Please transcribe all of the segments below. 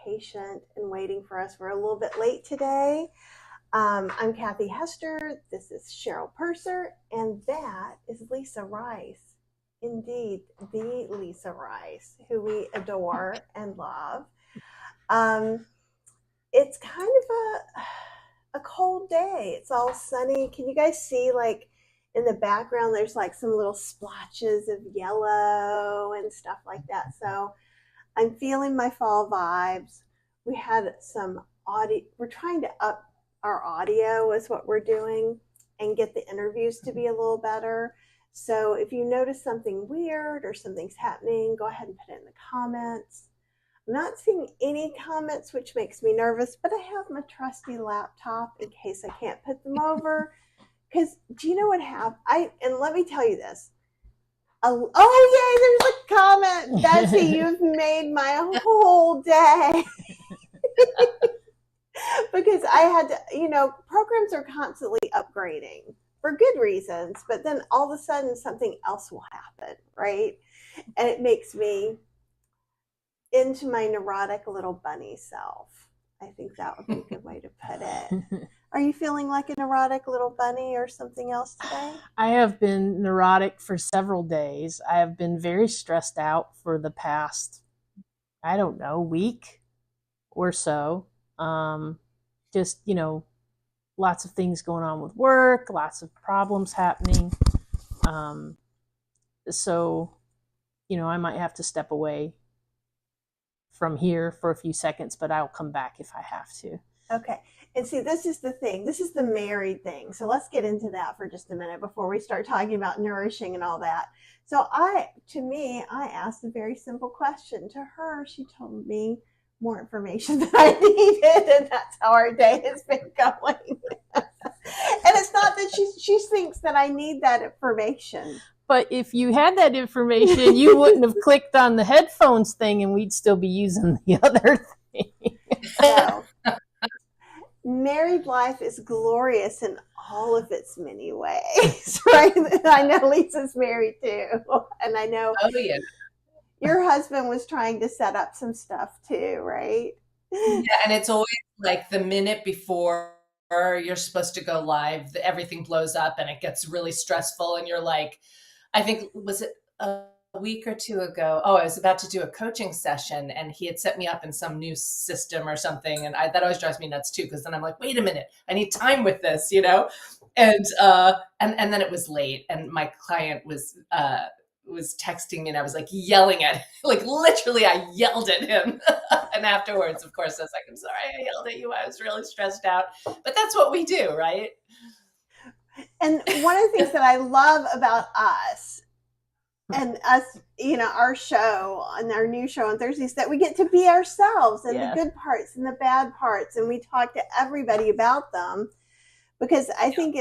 patient and waiting for us. We're a little bit late today. I'm Kathy Hester. This is Cheryl Purser, and that is Lisa Rice. Indeed, the Lisa Rice, who we adore and love. It's kind of a cold day. It's all sunny. Can you guys see, like, in the background, there's like some little splotches of yellow and stuff like that. So I'm feeling my fall vibes. We had some audio. We're trying to up our audio is what we're doing and get the interviews to be a little better. So if you notice something weird or something's happening, go ahead and put it in the comments. I'm not seeing any comments, which makes me nervous, but I have my trusty laptop in case I can't put them over. Because do you know what happened? And let me tell you this. Oh, yay, there's a comment. Betsy, you've made my whole day. Because I had to, programs are constantly upgrading for good reasons, but then all of a sudden something else will happen, right? And it makes me into my neurotic little bunny self. I think that would be a good way to put it. Are you feeling like a neurotic little bunny or something else today? I have been neurotic for several days. I have been very stressed out for the past, week or so. Just, lots of things going on with work, lots of problems happening. So, I might have to step away from here for a few seconds, but I'll come back if I have to. Okay. And see, this is the thing. This is the married thing. So let's get into that for just a minute before we start talking about nourishing and all that. So I asked a very simple question to her. She told me more information than I needed, and that's how our day has been going. And it's not that she thinks that I need that information. But if you had that information, you wouldn't have clicked on the headphones thing, and we'd still be using the other thing. So, married life is glorious in all of its many ways, right? I know Lisa's married too, and I know your husband was trying to set up some stuff too, right? Yeah, and it's always like the minute before you're supposed to go live, everything blows up and it gets really stressful, and you're like, I think, was it a week or two ago? Oh, I was about to do a coaching session and he had set me up in some new system or something. And that always drives me nuts too, because then I'm like, wait a minute, I need time with this, And then it was late and my client was texting me and I was like yelling at him. Like literally I yelled at him. And afterwards, of course, I was like, I'm sorry I yelled at you. I was really stressed out. But that's what we do, right? And one of the things that I love about us and us, our show and our new show on Thursdays, that we get to be ourselves and the good parts and the bad parts. And we talk to everybody about them because I think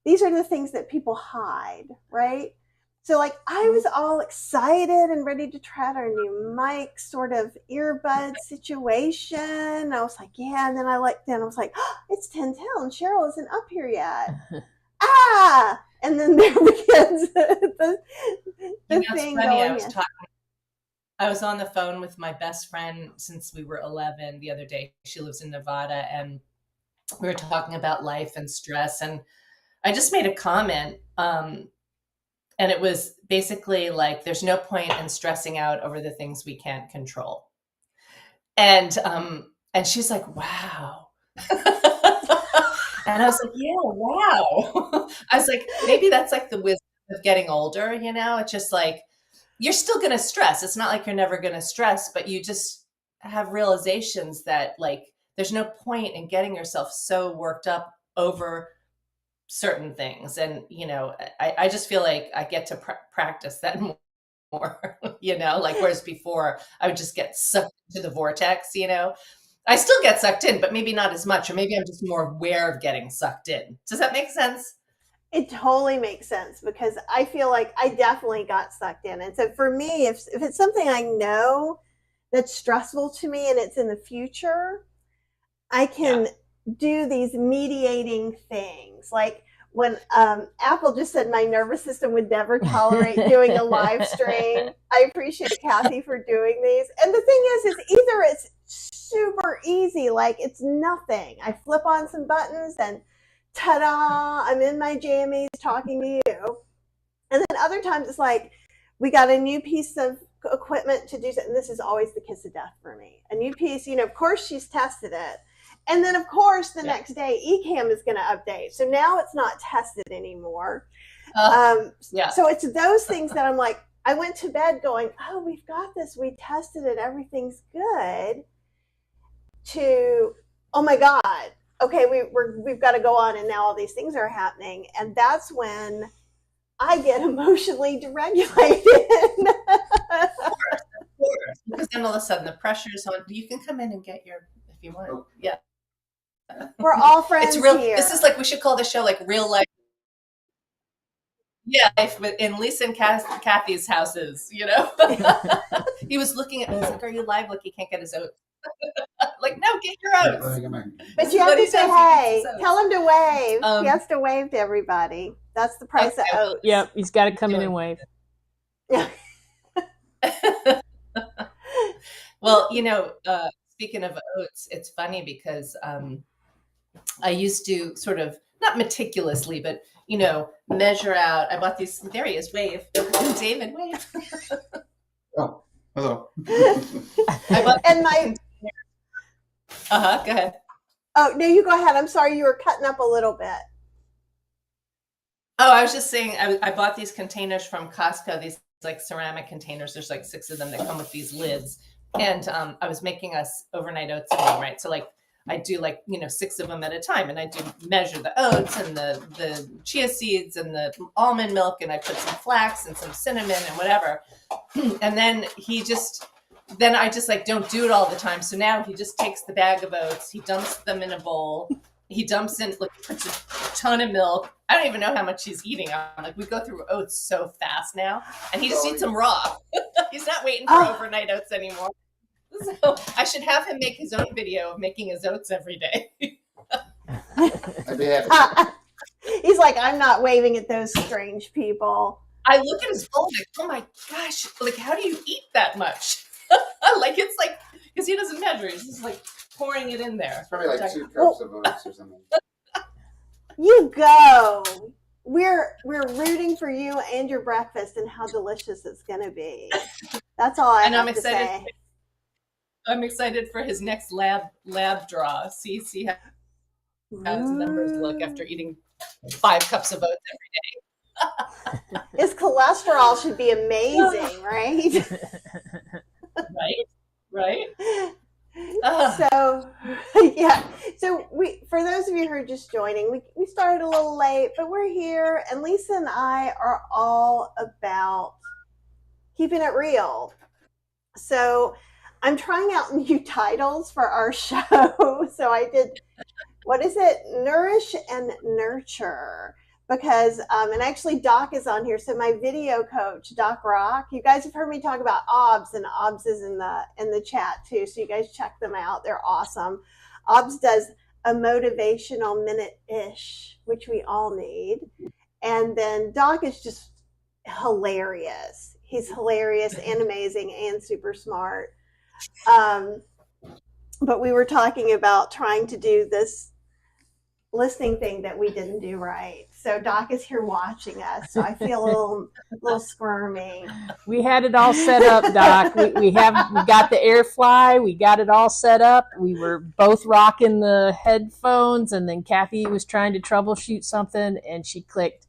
these are the things that people hide, right? So like I was all excited and ready to try out our new mic sort of earbud situation. I was like, yeah. And then I was like, oh, it's 10:10 and Cheryl isn't up here yet. And then there begins the thing going. I was on the phone with my best friend since we were 11 the other day. She lives in Nevada, and we were talking about life and stress. And I just made a comment, and it was basically like, there's no point in stressing out over the things we can't control. And she's like, wow. And I was like, yeah, wow. I was like, maybe that's like the wisdom of getting older, It's just like, you're still going to stress. It's not like you're never going to stress, but you just have realizations that like, there's no point in getting yourself so worked up over certain things. And, I just feel like I get to practice that more, like, whereas before I would just get sucked into the vortex, I still get sucked in, but maybe not as much, or maybe I'm just more aware of getting sucked in. Does that make sense? It totally makes sense because I feel like I definitely got sucked in. And so for me, if it's something I know that's stressful to me and it's in the future, I can do these mediating things. Like when Apple just said my nervous system would never tolerate doing a live stream. I appreciate Kathy for doing these. And the thing is either it's super easy. Like it's nothing. I flip on some buttons and ta-da, I'm in my jammies talking to you. And then other times it's like, we got a new piece of equipment to do something. This is always the kiss of death for me. A new piece, of course she's tested it. And then of course the next day Ecamm is going to update. So now it's not tested anymore. So it's those things that I'm like, I went to bed going, oh, we've got this. We tested it. Everything's good. To, oh my God. Okay, we've got to go on, and now all these things are happening. And that's when I get emotionally deregulated. Of course. Because then all of a sudden the pressure's on. You can come in and get your, if you want. Yeah. We're all friends it's real. here. This is like, we should call the show like Real Life. Yeah, in Lisa and Kathy's houses, He was looking at me. He's like, "Are you live?" Like he can't get his oats. Like, no, get your oats. But you have to say, hey, tell him to wave. He has to wave to everybody. That's the price of oats. Yep, he's got to come in and wave. Well, speaking of oats, it's funny because I used to sort of, not meticulously, but measure out. I bought these. There he is. Wave, David. Wave. Oh, hello. And my. Go ahead. Oh no, you go ahead. I'm sorry, you were cutting up a little bit. Oh, I was just saying. I bought these containers from Costco. These like ceramic containers. There's like 6 of them that come with these lids. And I was making us overnight oats, right? So like, I do 6 of them at a time, and I do measure the oats and the chia seeds and the almond milk, and I put some flax and some cinnamon and whatever. And then I just like don't do it all the time. So now he just takes the bag of oats, he dumps them in a bowl, he dumps in puts a ton of milk. I don't even know how much he's eating. We go through oats so fast now, and he just eats them raw. He's not waiting for overnight oats anymore. So I should have him make his own video of making his oats every day. I'd be happy. He's like, I'm not waving at those strange people. I look at his bowl like, oh my gosh, like how do you eat that much? It's like, because he doesn't measure, he's just like pouring it in there. It's probably like 2 cups of oats or something. You go. We're rooting for you and your breakfast and how delicious it's going to be. That's all I have to say. I'm excited for his next lab draw. See how his numbers look after eating 5 cups of oats every day. His cholesterol should be amazing, right? Right. So, yeah. So for those of you who are just joining, we started a little late, but we're here, and Lisa and I are all about keeping it real. So I'm trying out new titles for our show. So I did, what is it? Nourish and Nurture. Because, and actually Doc is on here. So my video coach, Doc Rock, you guys have heard me talk about OBS, and OBS is in the chat too. So you guys check them out. They're awesome. OBS does a motivational minute-ish, which we all need. And then Doc is just hilarious. He's hilarious and amazing and super smart. But we were talking about trying to do this listening thing that we didn't do right. So Doc is here watching us. So I feel a little squirmy. We had it all set up, Doc. We got the AirFly. We got it all set up. We were both rocking the headphones, and then Kathy was trying to troubleshoot something, and she clicked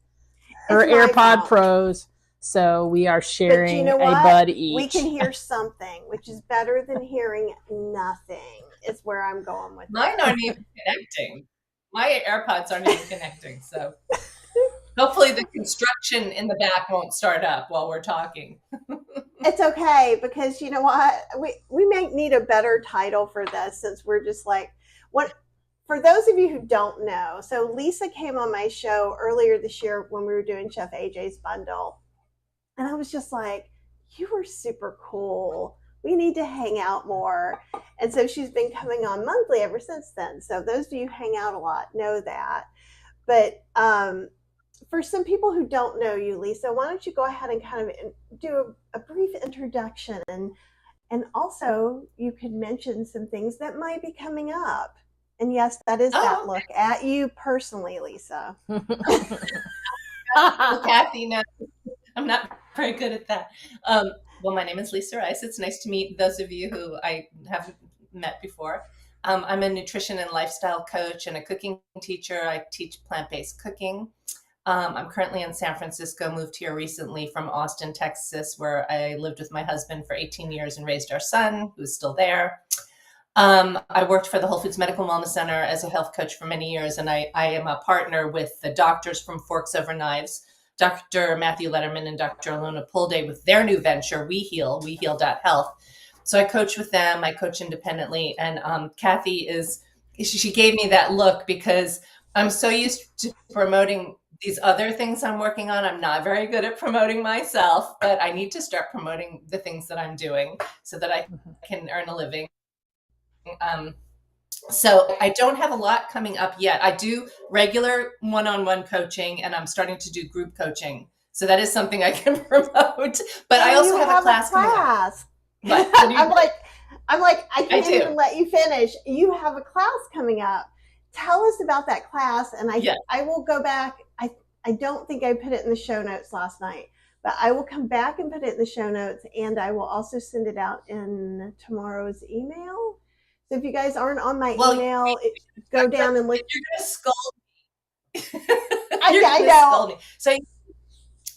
her AirPod Pros. So we are sharing a bud each. We can hear something, which is better than hearing nothing. Is where I'm going with mine. Aren't even connecting. My AirPods aren't even connecting. So hopefully the construction in the back won't start up while we're talking. It's okay, because you know what? We may need a better title for this, since we're just like, what? For those of you who don't know, so Lisa came on my show earlier this year when we were doing Chef AJ's bundle. And I was just like, you were super cool. We need to hang out more. And so she's been coming on monthly ever since then. So those of you who hang out a lot know that. But for some people who don't know you, Lisa, why don't you go ahead and kind of do a brief introduction and And also, you could mention some things that might be coming up. And yes, that is that look at you personally, Lisa. Well, Kathy, no, I'm not very good at that. Well, my name is Lisa Rice. It's nice to meet those of you who I haven't met before. I'm a nutrition and lifestyle coach and a cooking teacher. I teach plant-based cooking. I'm currently in San Francisco, moved here recently from Austin, Texas, where I lived with my husband for 18 years and raised our son, who's still there. I worked for the Whole Foods Medical Wellness Center as a health coach for many years, and I am a partner with the doctors from Forks Over Knives, Dr. Matthew Letterman and Dr. Alona Pulday, with their new venture, We Heal.health. So I coach with them, I coach independently, and Kathy she gave me that look because I'm so used to promoting these other things I'm working on. I'm not very good at promoting myself, but I need to start promoting the things that I'm doing so that I can earn a living. So I don't have a lot coming up yet. I do regular one-on-one coaching, and I'm starting to do group coaching. So that is something I can promote. But I also have a class coming up. What I'm like, I can't even let you finish. You have a class coming up. Tell us about that class, and I will go back. I don't think I put it in the show notes last night, but I will come back and put it in the show notes, and I will also send it out in tomorrow's email. So if you guys aren't on my email, go down and look. You're going to scold me. I know. Scold me. So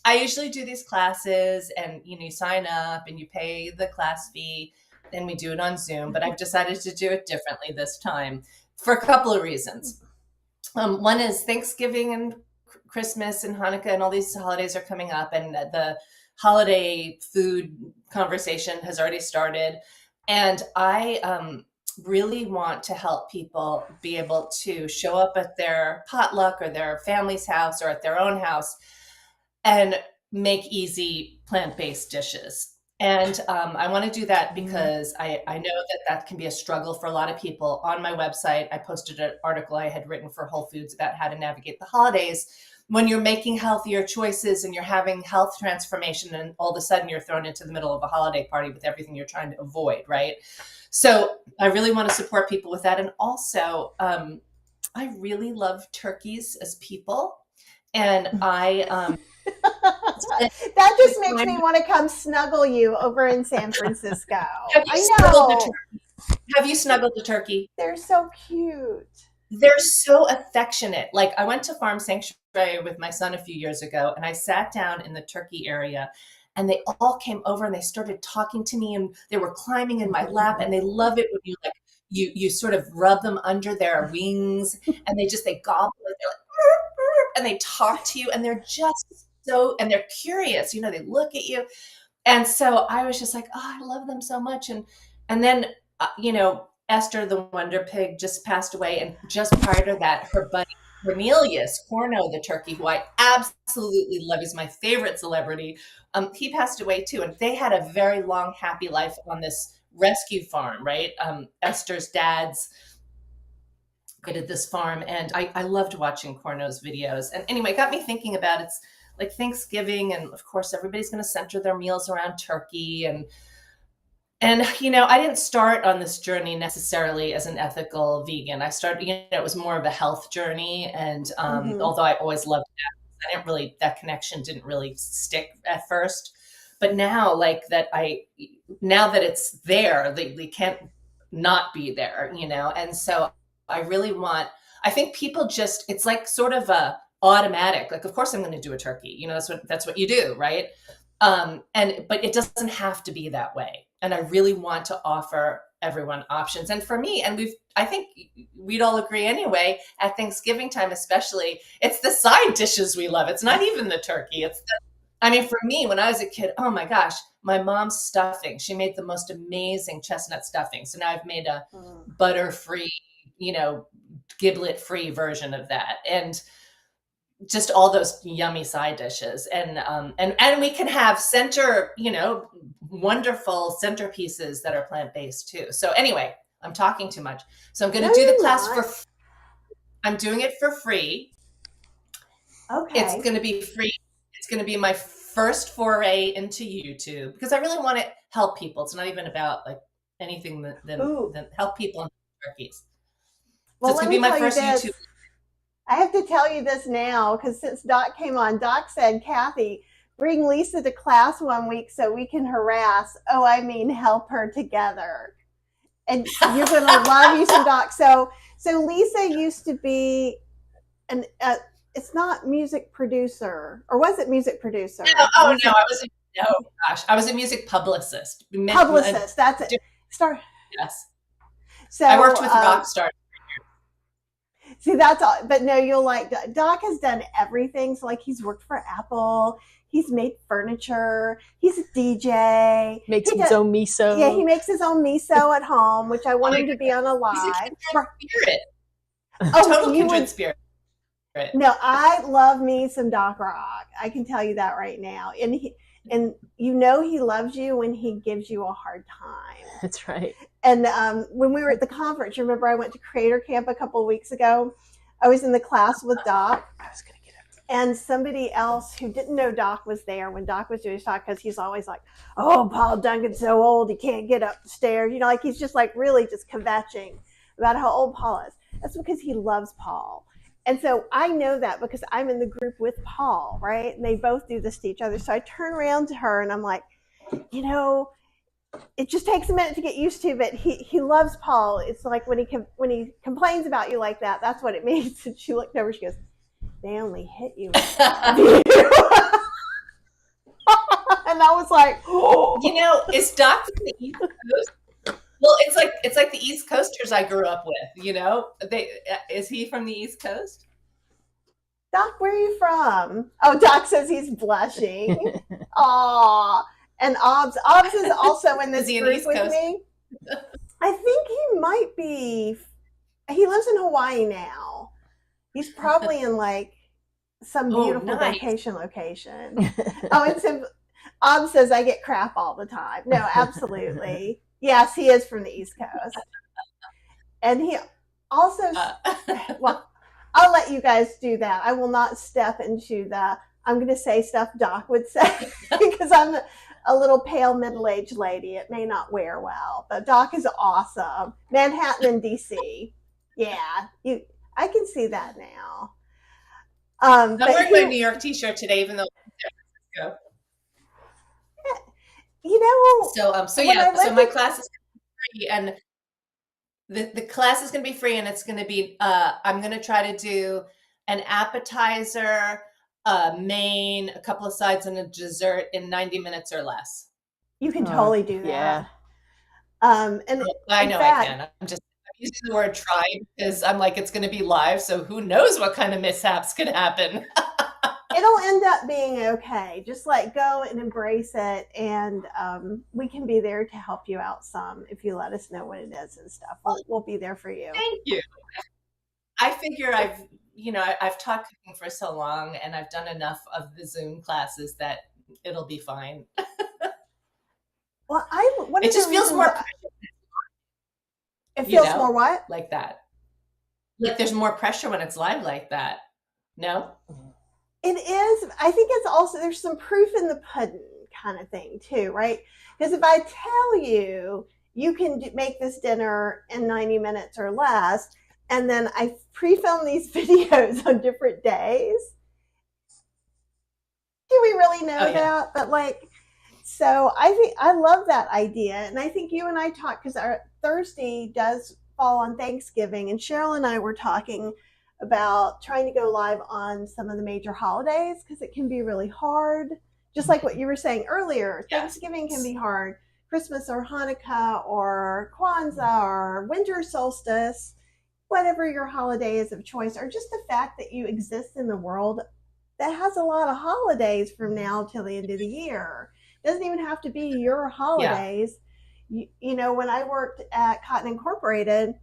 I usually do these classes, and you sign up and you pay the class fee, and we do it on Zoom. But I've decided to do it differently this time for a couple of reasons. One is Thanksgiving and Christmas and Hanukkah and all these holidays are coming up, and the holiday food conversation has already started. And I really want to help people be able to show up at their potluck or their family's house or at their own house and make easy plant-based dishes. And I want to do that because I know that can be a struggle for a lot of people. On my website, I posted an article I had written for Whole Foods about how to navigate the holidays when you're making healthier choices and you're having health transformation, and all of a sudden you're thrown into the middle of a holiday party with everything you're trying to avoid, right? So I really want to support people with that. And also, I really love turkeys as people. And that just makes me want to come snuggle you over in San Francisco. Have you snuggled a turkey? They're so cute. They're so affectionate. Like, I went to Farm Sanctuary with my son a few years ago, and I sat down in the turkey area, and they all came over and they started talking to me, and they were climbing in my lap, and they love it when you sort of rub them under their wings, and they gobble, and they're like, and they talk to you, and they're just and they're curious, they look at you. And so I was just like, oh, I love them so much. And then, Esther, the Wonder Pig, just passed away. And just prior to that, her buddy, Cornelius Corno, the turkey, who I absolutely love, is my favorite celebrity. He passed away too. And they had a very long, happy life on this rescue farm, right? Esther's dad's created this farm. And I loved watching Corno's videos. And anyway, it got me thinking about it's like Thanksgiving. And of course, everybody's going to center their meals around turkey. And I didn't start on this journey necessarily as an ethical vegan. I started, it was more of a health journey. And although I always loved that, that connection didn't really stick at first. But now, now that it's there, they can't not be there, And so I really I think people it's like sort of a automatic, like, of course I'm going to do a turkey, that's what you do, right? But it doesn't have to be that way. And I really want to offer everyone options. And for me, and I think we'd all agree anyway, at Thanksgiving time, especially, it's the side dishes we love. It's not even the turkey. For me, when I was a kid, oh my gosh, my mom's stuffing, she made the most amazing chestnut stuffing. So now I've made a butter-free, giblet-free version of that. And just all those yummy side dishes. And we can have wonderful centerpieces that are plant-based too. So anyway, I'm talking too much. So I'm going to do the class I'm doing it for free. Okay. It's going to be free. It's going to be my first foray into YouTube because I really want to help people. It's not even about like anything than help people in turkeys. Well, So it's gonna be my first YouTube. I have to tell you this now because since Doc came on, Doc said, Kathy, bring Lisa to class one week so we can help her together. And you're going to love you some Doc. So Lisa used to be it's not music producer, or was it music producer? No, I was a music publicist. Publicist, that's it. Yes. So I worked with rock stars. See, that's all. But no, you'll like Doc has done everything. So like he's worked for Apple. He's made furniture. He's a DJ. Makes his own miso. Yeah, he makes his own miso at home, which I want him to be on a live. He's a kindred spirit. Total kindred spirit. No, I love me some Doc Rock. I can tell you that right now. And you know he loves you when he gives you a hard time. That's right. And when we were at the conference, you remember I went to Creator Camp a couple of weeks ago. I was in the class with Doc. I was going to get it. And somebody else who didn't know Doc was there when Doc was doing his talk, because he's always like, oh, Paul Duncan's so old, he can't get up the stairs. You know, like he's just like really just kvetching about how old Paul is. That's because he loves Paul. And so I know that because I'm in the group with Paul, right? And they both do this to each other. So I turn around to her and I'm like, you know, it just takes a minute to get used to, but he loves Paul. It's like when he complains about you like that, that's what it means. And she looked over, she goes, they only hit you. And I was like, oh. You know, is Doc from the East Coast? Well, it's like the East Coasters I grew up with. You know, is he from the East Coast? Doc, where are you from? Oh, Doc says he's blushing. Aw. And Obbs is also in this group with me. I think he might be. He lives in Hawaii now. He's probably in like some beautiful vacation location. Oh, and Obbs says I get crap all the time. No, absolutely. Yes, he is from the East Coast. And he also, well, I'll let you guys do that. I will not step into I'm going to say stuff Doc would say because I'm a little pale middle-aged lady. It may not wear well, but Doc is awesome. Manhattan and DC. Yeah, I can see that now. I'm wearing my New York t-shirt today, even though I'm in San Francisco. You know, so my class is going to be free, and the class is going to be free, and it's going to be I'm going to try to do an appetizer, a main, a couple of sides, and a dessert in 90 minutes or less. You can totally do that. Yeah. And I know I can. I'm using the word try because I'm like, it's going to be live, so who knows what kind of mishaps could happen. It'll end up being okay. Just like go and embrace it, and we can be there to help you out some if you let us know what it is and stuff. We'll be there for you. Thank you. I figure I've taught cooking for so long, and I've done enough of the Zoom classes that it'll be fine. Well, it just feels more. It feels more what? Like that. Like there's more pressure when it's live like that. No? It is. I think it's also, there's some proof in the pudding kind of thing too, right? Because if I tell you, you can make this dinner in 90 minutes or less, and then I pre-film these videos on different days, do we really know that? But like, so I think I love that idea. And I think you and I talked, because our Thursday does fall on Thanksgiving, and Cheryl and I were talking about trying to go live on some of the major holidays because it can be really hard. Just like what you were saying earlier, Thanksgiving can be hard. Christmas or Hanukkah or Kwanzaa or winter solstice, whatever your holiday is of choice, or just the fact that you exist in the world that has a lot of holidays from now till the end of the year. It doesn't even have to be your holidays. Yeah. You know, when I worked at Cotton Incorporated,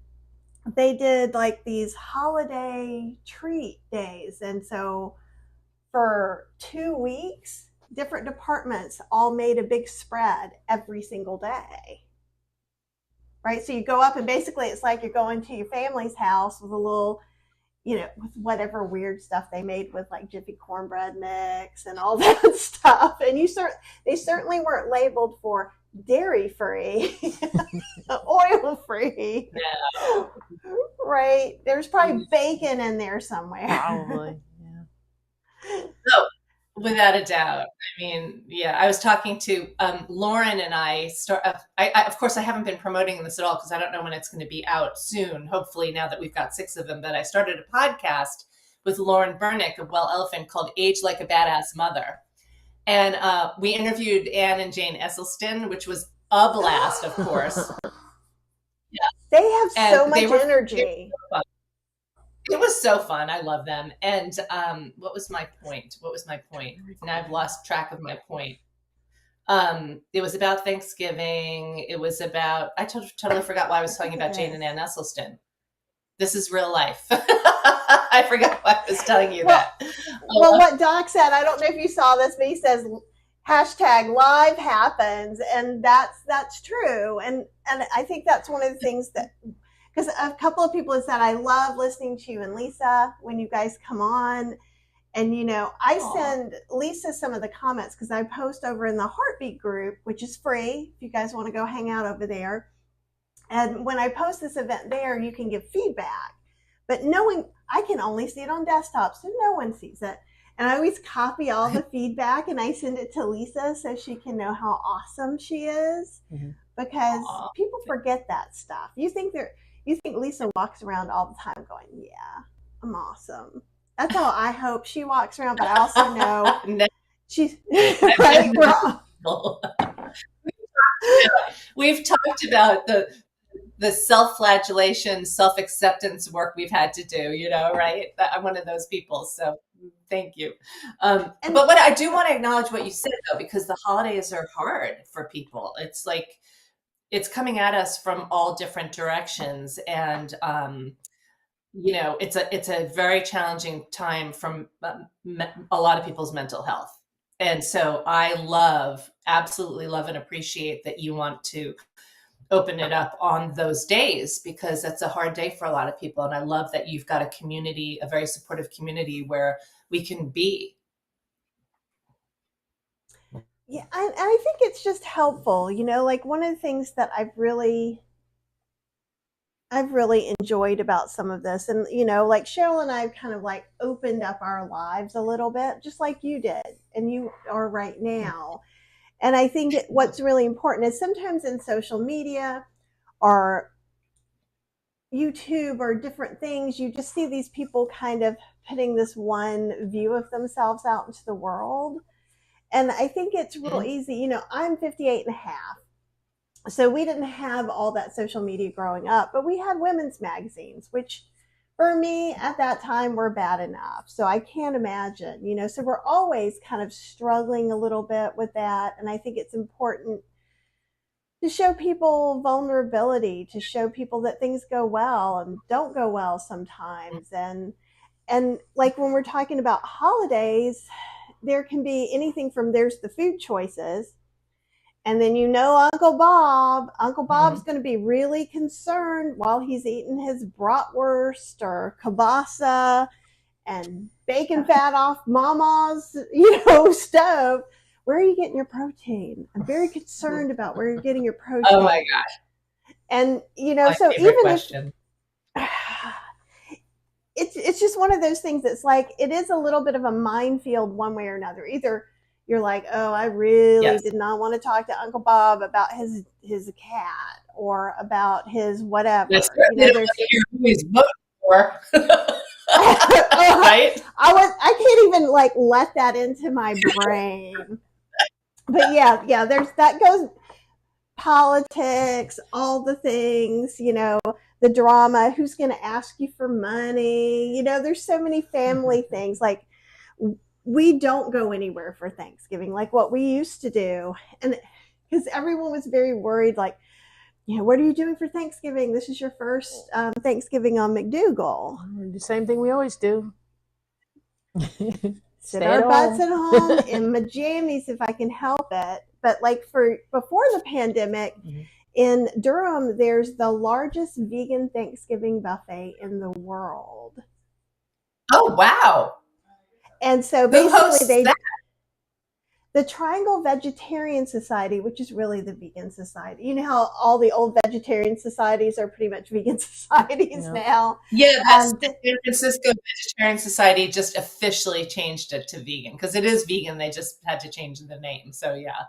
they did like these holiday treat days. And so for 2 weeks, different departments all made a big spread every single day. Right? So you go up and basically it's like you're going to your family's house with a little, with whatever weird stuff they made with like Jiffy cornbread mix and all that stuff. And they certainly weren't labeled for dairy free, oil free. No. Right? There's probably bacon in there somewhere. Probably. Yeah. So, without a doubt. I mean, yeah, I was talking to Lauren and I of course, I haven't been promoting this at all because I don't know when it's going to be out soon, hopefully now that we've got 6 of them. But I started a podcast with Lauren Bernick of Well Elephant called Age Like a Badass Mother. And we interviewed Anne and Jane Esselstyn, which was a blast, of course. Yeah. They have so much energy. It was so fun. I love them. And what was my point? Now I've lost track of my point. It was about Thanksgiving. It was about, I totally forgot why I was talking about Jane and Ann Esselstyn. This is real life. I forgot why I was telling you that. Well, what Doc said, I don't know if you saw this, but he says, #live happens. And that's true. And I think that's one of the things that, because a couple of people have said, I love listening to you and Lisa when you guys come on. And, I send Lisa some of the comments because I post over in the Heartbeat group, which is free if you guys want to go hang out over there. And when I post this event there, you can give feedback. But I can only see it on desktop, so no one sees it. And I always copy all the feedback and I send it to Lisa so she can know how awesome she is. Mm-hmm. Because people forget that stuff. You think Lisa walks around all the time going, yeah, I'm awesome. That's how I hope she walks around, but I also know she's right. We've talked about the self-flagellation, self-acceptance work we've had to do, right? I'm one of those people, so thank you. But what I do want to acknowledge what you said, though, because the holidays are hard for people. It's like, it's coming at us from all different directions. And, it's a very challenging time from a lot of people's mental health. And so I absolutely love and appreciate that you want to open it up on those days, because that's a hard day for a lot of people. And I love that you've got a community, a very supportive community where we can be. Yeah, and I think it's just helpful, like one of the things that I've really enjoyed about some of this, and like Cheryl and I have kind of like opened up our lives a little bit, just like you did, and you are right now. And I think what's really important is sometimes in social media or YouTube or different things, you just see these people kind of putting this one view of themselves out into the world. And I think it's real easy. I'm 58 and a half. So we didn't have all that social media growing up, but we had women's magazines, which for me at that time were bad enough. So I can't imagine, so we're always kind of struggling a little bit with that. And I think it's important to show people vulnerability, to show people that things go well and don't go well sometimes. And like when we're talking about holidays, there can be anything from there's the food choices. And then Uncle Bob's going to be really concerned while he's eating his bratwurst or kielbasa and bacon fat off Mama's, stove. Where are you getting your protein? I'm very concerned about where you're getting your protein. Oh my gosh. And, my so even question. It's just one of those things that's like, it is a little bit of a minefield one way or another. Either you're like, oh, I really did not want to talk to Uncle Bob about his cat or about his whatever. That's who he's voting for. Right? I can't even like let that into my brain. But yeah, that goes politics, all the things, the drama, who's going to ask you for money. There's so many family things. Like, we don't go anywhere for Thanksgiving like what we used to do. And because everyone was very worried, like, what are you doing for Thanksgiving? This is your first Thanksgiving on McDougal. The same thing we always do. Sit our butts at home in my jammies if I can help it. But like before the pandemic, in Durham, there's the largest vegan Thanksgiving buffet in the world. Oh, wow. And so Who basically hosts that? the Triangle Vegetarian Society, which is really the vegan society. You know how all the old vegetarian societies are pretty much vegan societies now. Yeah, that's Um, the San Francisco Vegetarian Society just officially changed it to vegan because it is vegan. They just had to change the name. So yeah.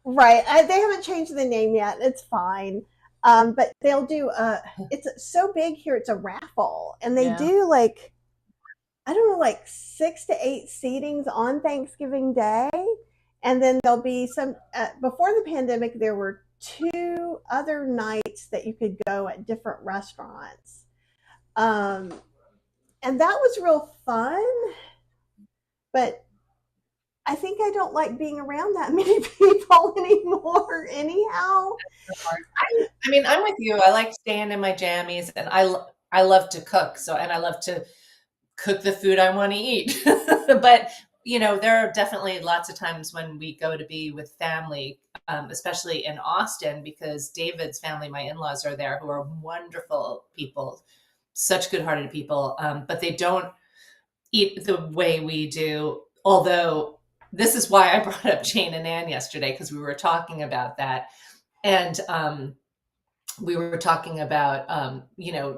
right. They haven't changed the name yet. It's fine. But they'll do it's so big here, it's a raffle. And they do like, I don't know, like 6 to 8 seatings on Thanksgiving Day. And then there'll be some, before the pandemic, there were 2 other nights that you could go at different restaurants. Um, and that was real fun. But I think I don't like being around that many people anymore, anyhow. I mean, I'm with you. I like staying in my jammies, and I love to cook. So, and I love to cook the food I want to eat. But there are definitely lots of times when we go to be with family, especially in Austin, because David's family, my in-laws, are there, who are wonderful people, such good-hearted people. But they don't eat the way we do. Although this is why I brought up Jane and Ann yesterday, because we were talking about that. And we were talking about,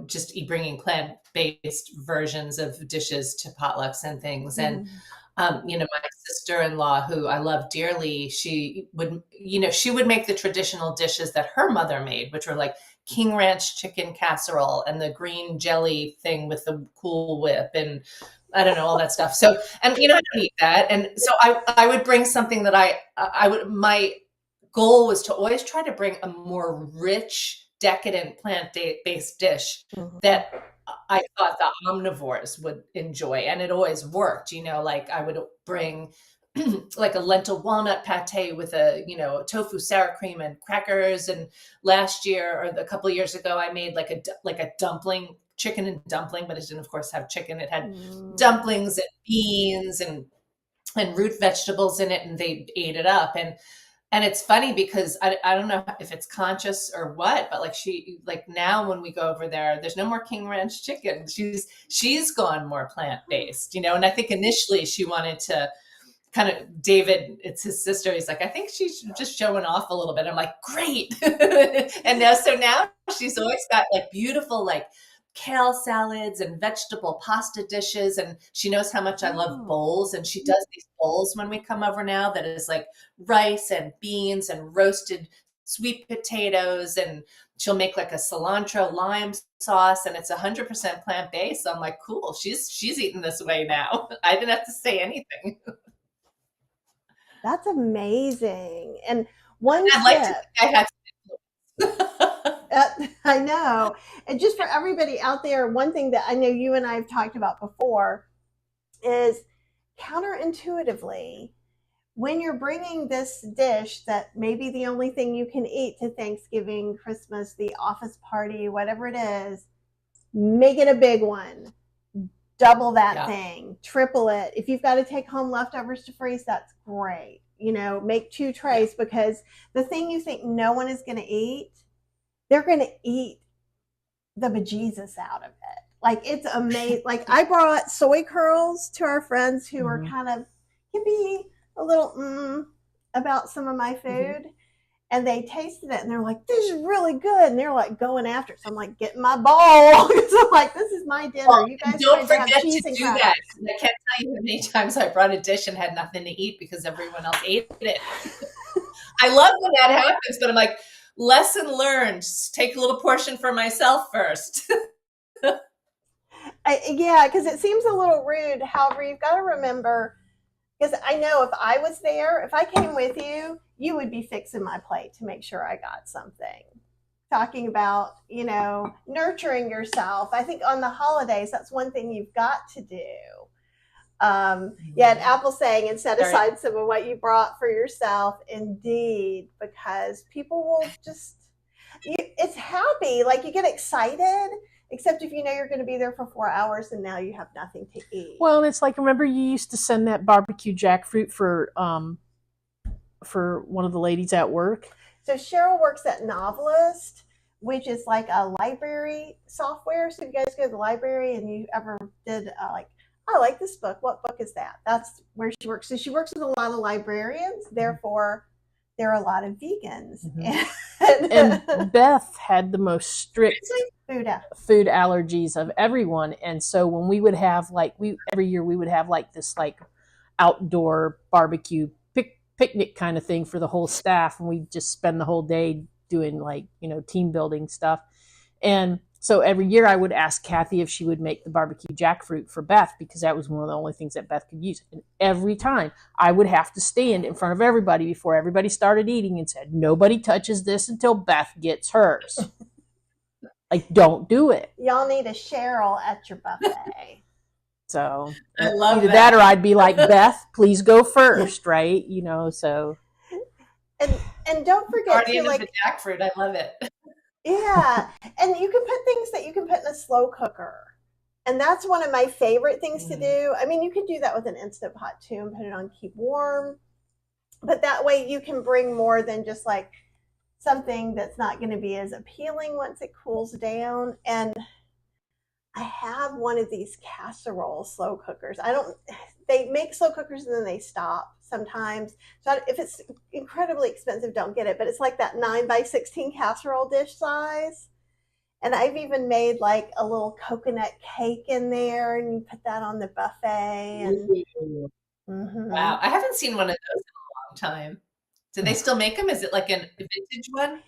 just bringing plant-based versions of dishes to potlucks and things. And, my sister-in-law, who I love dearly, she would make the traditional dishes that her mother made, which were like King Ranch chicken casserole and the green jelly thing with the Cool Whip and I don't know, all that stuff. So, and I don't eat that. And so I would bring something that my goal was to always try to bring a more rich, decadent plant-based dish that I thought the omnivores would enjoy. And it always worked, like I would bring like a lentil walnut pate with a tofu sour cream and crackers. And last year or a couple of years ago, I made like a dumpling, chicken and dumpling, but it didn't of course have chicken. It had dumplings and beans and root vegetables in it, and they ate it up. And it's funny because I don't know if it's conscious or what, but like now when we go over there's no more King Ranch chicken. She's gone more plant-based, and I think initially she wanted to kind of, David, it's his sister, he's like, I think she's just showing off a little bit. I'm like, great. And now she's always got like beautiful like kale salads and vegetable pasta dishes, and she knows how much I love bowls, and she does these bowls when we come over now that is like rice and beans and roasted sweet potatoes, and she'll make like a cilantro lime sauce, and it's 100% plant-based. So I'm like, cool, she's eating this way now. I didn't have to say anything. That's amazing. And one I'd like to tip, think I had I know. And just for everybody out there, one thing that I know you and I have talked about before is counterintuitively, when you're bringing this dish that may be the only thing you can eat to Thanksgiving, Christmas, the office party, whatever it is, make it a big one. Double that thing, triple it. If you've got to take home leftovers to freeze, that's great. Make 2 trays, because the thing you think no one is going to eat, they're going to eat the bejesus out of it. Like, it's amazing. Like, I brought soy curls to our friends who are kind of, can be a little about some of my food. And they tasted it and they're like, this is really good. And they're like going after it. So I'm like, getting my bowl. So I'm like, this is my dinner. Well, you guys don't have forget cheese to and do crackers. that. I can't tell you how many times I brought a dish and had nothing to eat because everyone else ate it. I love when that happens, but I'm like, lesson learned. Take a little portion for myself first. Yeah, because it seems a little rude. However, you've got to remember, because I know if I was there, if I came with you, you would be fixing my plate to make sure I got something. Talking about, nurturing yourself. I think on the holidays, that's one thing you've got to do. And Apple saying, and set aside some of what you brought for yourself. Indeed, because people will just, it's happy. Like, you get excited, except if you know you're going to be there for 4 hours and now you have nothing to eat. Well, and it's like, remember you used to send that barbecue jackfruit for one of the ladies at work? So Cheryl works at Novelist, which is like a library software. So if you guys go to the library and you ever did I like this book. What book is that? That's where she works. So she works with a lot of librarians. Therefore, there are a lot of vegans. And Beth had the most strict food allergies of everyone. And so when we would have every year we would have this outdoor barbecue picnic kind of thing for the whole staff, and we just spend the whole day doing team building stuff. And so every year I would ask Kathy if she would make the barbecue jackfruit for Beth, because that was one of the only things that Beth could use. And every time I would have to stand in front of everybody before everybody started eating and said, nobody touches this until Beth gets hers. Don't do it. Y'all need a Cheryl at your buffet. So I love either that or I'd be like, Beth, please go first, right? So. And don't forget Guardian of the jackfruit. I love it. Yeah, and you can put things that you can put in a slow cooker. And that's one of my favorite things to do. I mean, you can do that with an Instant Pot too and put it on keep warm. But that way you can bring more than just something that's not going to be as appealing once it cools down. And I have one of these casserole slow cookers. They make slow cookers and then they stop sometimes. So if it's incredibly expensive, don't get it. But it's like that 9x16 casserole dish size. And I've even made a little coconut cake in there, and you put that on the buffet. And Wow, I haven't seen one of those in a long time. Do they still make them? Is it like a vintage one?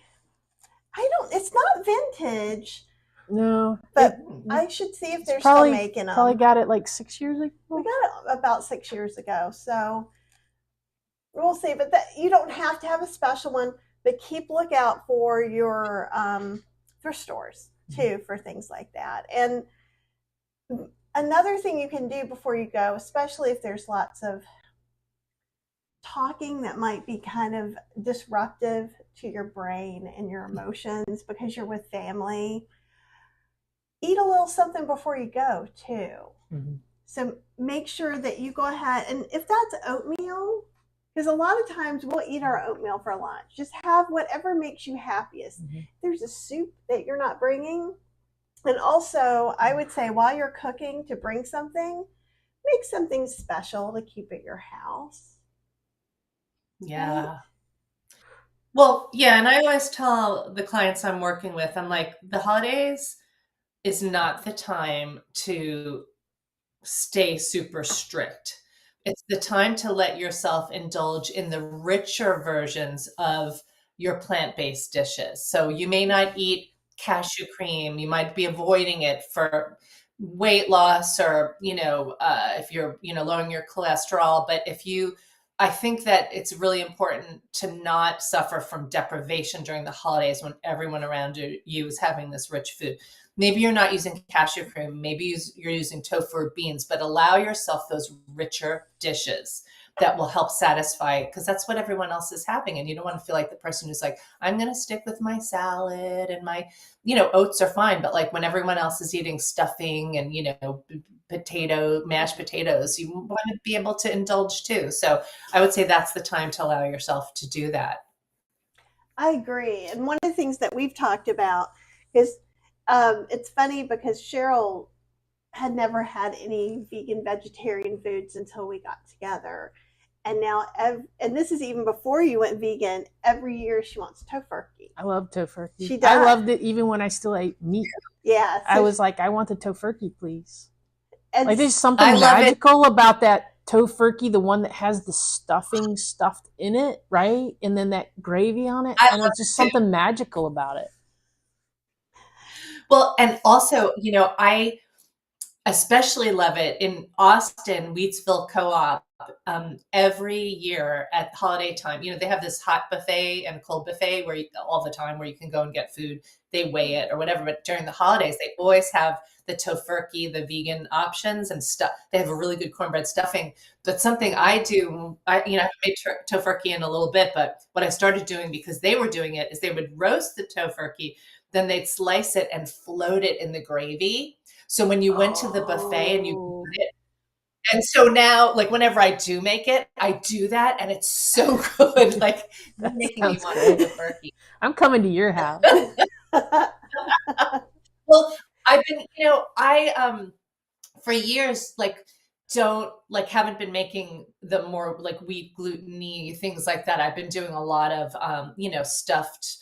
It's not vintage. No. But I should see if they're still making them. Probably got it 6 years ago. We got it about 6 years ago. So we'll see. But you don't have to have a special one, but keep lookout for your thrift stores too for things like that. And another thing you can do before you go, especially if there's lots of talking that might be kind of disruptive to your brain and your emotions because you're with family, eat a little something before you go too. So make sure that you go ahead, and if that's oatmeal, because a lot of times we'll eat our oatmeal for lunch, just have whatever makes you happiest. There's a soup that you're not bringing. And also I would say while you're cooking, to bring something, make something special to keep at your house. Yeah. Right? Well, yeah. And I always tell the clients I'm working with, I'm like, the holidays is not the time to stay super strict. It's the time to let yourself indulge in the richer versions of your plant-based dishes. So you may not eat cashew cream. You might be avoiding it for weight loss or, if you're, lowering your cholesterol. But I think that it's really important to not suffer from deprivation during the holidays when everyone around you is having this rich food. Maybe you're not using cashew cream. Maybe you're using tofu or beans, but allow yourself those richer dishes that will help satisfy, because that's what everyone else is having. And you don't want to feel like the person who's like, I'm going to stick with my salad and my, oats are fine. But when everyone else is eating stuffing and, mashed potatoes, you want to be able to indulge too. So I would say that's the time to allow yourself to do that. I agree. And one of the things that we've talked about is, it's funny because Cheryl had never had any vegan vegetarian foods until we got together. And now, and this is even before you went vegan, every year she wants tofurkey. I love tofurkey. She does. I loved it even when I still ate meat. Yeah. So I was like, I want the tofurkey, please. And there's something magical about that tofurkey, the one that has the stuffing stuffed in it, right? And then that gravy on it. And it's just something magical about it. Well, and also, I especially love it in Austin, Wheatsville Co-op. Every year at holiday time, they have this hot buffet and cold buffet all the time where you can go and get food. They weigh it or whatever. But during the holidays, they always have the tofurkey, the vegan options and stuff. They have a really good cornbread stuffing. But something I do, I haven't made tofurkey in a little bit, but what I started doing because they were doing it is they would roast the tofurkey, then they'd slice it and float it in the gravy. So when you went to the buffet and you put it, and so now, whenever I do make it, I do that, and it's so good. You're making me want tofurkey. I'm coming to your house. Well, I've been, for years, haven't been making the more like wheat gluten-y things like that. I've been doing a lot of stuffed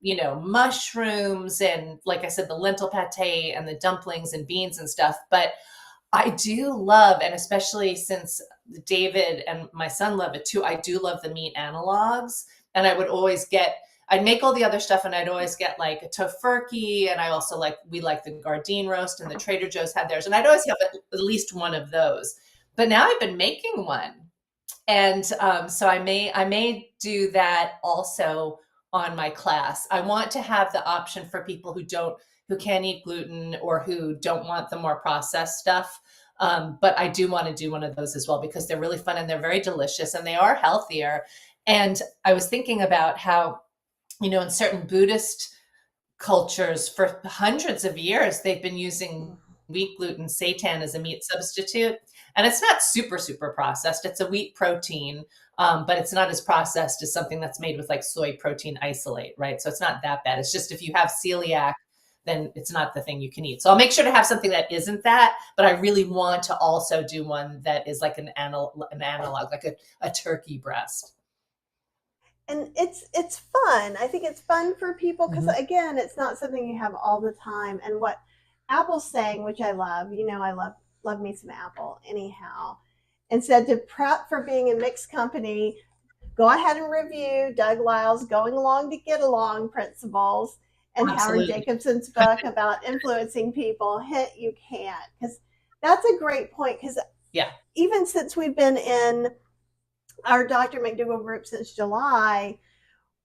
mushrooms, and like I said, the lentil pate and the dumplings and beans and stuff. But I do love, and especially since David and my son love it too, I do love the meat analogs. And I'd make all the other stuff, and I'd always get like a tofurkey. And I also we like the Gardein roast, and the Trader Joe's had theirs. And I'd always have at least one of those. But now I've been making one. And so I may do that also on my class. I want to have the option for people who can't eat gluten or who don't want the more processed stuff. But I do want to do one of those as well, because they're really fun and they're very delicious and they are healthier. And I was thinking about how, in certain Buddhist cultures for hundreds of years, they've been using wheat gluten seitan as a meat substitute. And it's not super, super processed. It's a wheat protein, but it's not as processed as something that's made with like soy protein isolate, right? So it's not that bad. It's just if you have celiac, then it's not the thing you can eat. So I'll make sure to have something that isn't that, but I really want to also do one that is like an analog, like a turkey breast. And it's fun. I think it's fun for people because, again, it's not something you have all the time. And what Apple's saying, which I love, I love me some Apple anyhow, and said to prep for being a mixed company, go ahead and review Doug Lyle's Going Along to Get Along principles and Absolutely. Howard Jacobson's book about influencing people. Hit You Can't, because that's a great point. Because even since we've been in our Dr. McDougall group since July,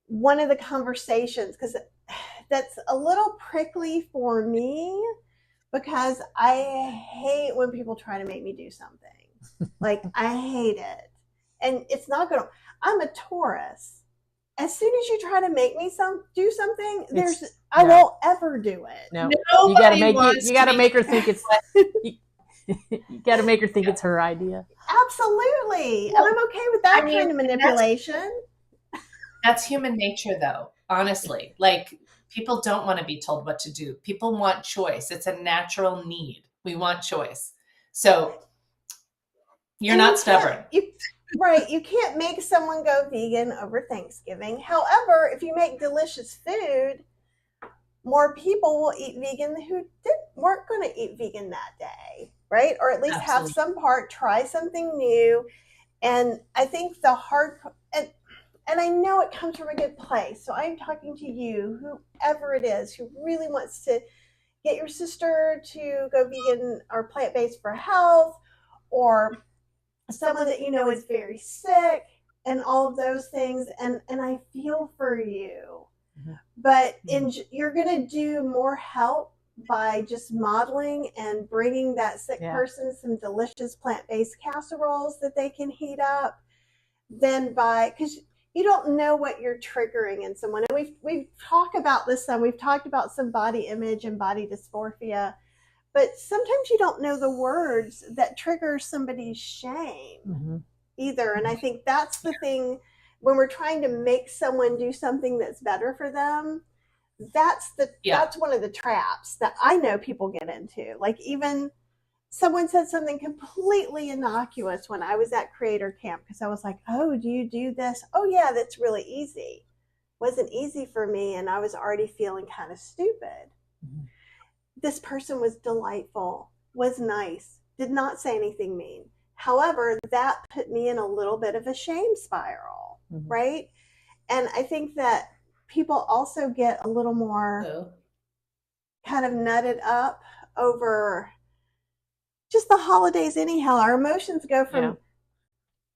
one of the conversations, because that's a little prickly for me, because I hate when people try to make me do something. Like, I hate it. And it's not going to, I'm a Taurus. As soon as you try to make me do something, I won't ever do it. No, you got to make her think it's you got to make her think it's her idea. Absolutely. And I'm okay with that kind of manipulation. That's human nature, though, honestly. Like, people don't want to be told what to do. People want choice. It's a natural need. We want choice. So you're not stubborn. Right. You can't make someone go vegan over Thanksgiving. However, if you make delicious food, more people will eat vegan who weren't going to eat vegan that day, right? Or at least have some part, try something new. And I think the hard, and I know it comes from a good place. So I'm talking to you, whoever it is, who really wants to get your sister to go vegan or plant-based for health, or someone that is very sick, and all of those things. And I feel for you. But you're going to do more help by just modeling and bringing that sick person some delicious plant-based casseroles that they can heat up than because you don't know what you're triggering in someone. And we've talked about this some. We've talked about some body image and body dysmorphia, but sometimes you don't know the words that trigger somebody's shame either. And I think that's the thing. When we're trying to make someone do something that's better for them, that's one of the traps that I know people get into. Like, even someone said something completely innocuous when I was at Creator Camp, because I was like, oh, do you do this? Oh yeah, that's really easy. Wasn't easy for me, and I was already feeling kind of stupid. This person was delightful, was nice, did not say anything mean. However, that put me in a little bit of a shame spiral, right? And I think that people also get a little more kind of nutted up over just the holidays anyhow. Our emotions go from,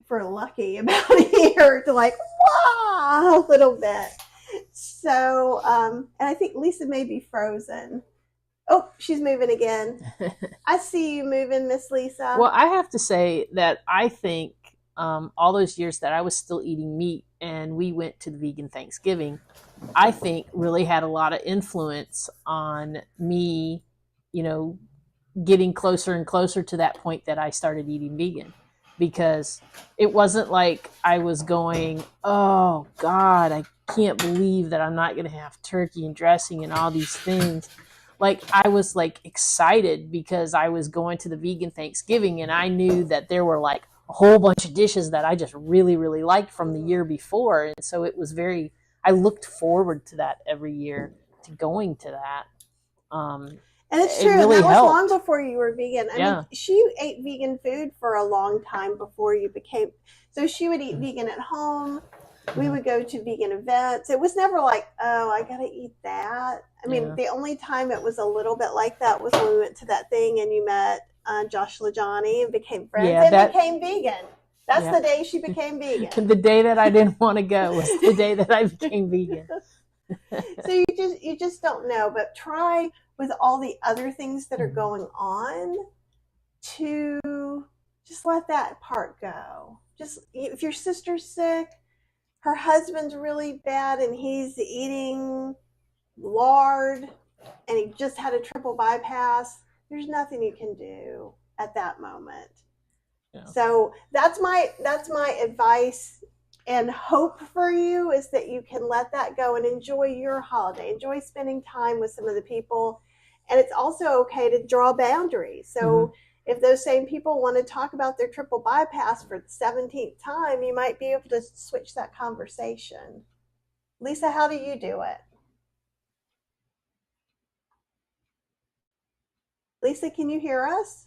if we're lucky about here, to like, wow, a little bit. So, and I think Lisa may be frozen. Oh, she's moving again. I see you moving, Miss Lisa. Well, I have to say that I think all those years that I was still eating meat and we went to the vegan Thanksgiving, I think really had a lot of influence on me, getting closer and closer to that point that I started eating vegan. Because it wasn't like I was going, oh God, I can't believe that I'm not going to have turkey and dressing and all these things. like I was like excited because I was going to the vegan Thanksgiving and I knew that there were like a whole bunch of dishes that I just really, really liked from the year before. And so it was I looked forward to that every year, to going to that. And it's It true. really That was helped. long before you were vegan. I mean, she ate vegan food for a long time before you became. So she would eat vegan at home. We would go to vegan events. It was never like, oh, I got to eat that. I mean, the only time it was a little bit like that was when we went to that thing and you met Josh LaJohny and became friends and became vegan. That's the day she became vegan. The day that I didn't want to go was the day that I became vegan. So you just don't know, but try with all the other things that are going on to just let that part go. Just if your sister's sick, her husband's really bad and he's eating lard and he just had a triple bypass, there's nothing you can do at that moment. Yeah. So that's my advice and hope for you, is that you can let that go and enjoy your holiday, enjoy spending time with some of the people. And it's also okay to draw boundaries. So if those same people want to talk about their triple bypass for the 17th time, you might be able to switch that conversation. Lisa, how do you do it? Lisa, can you hear us?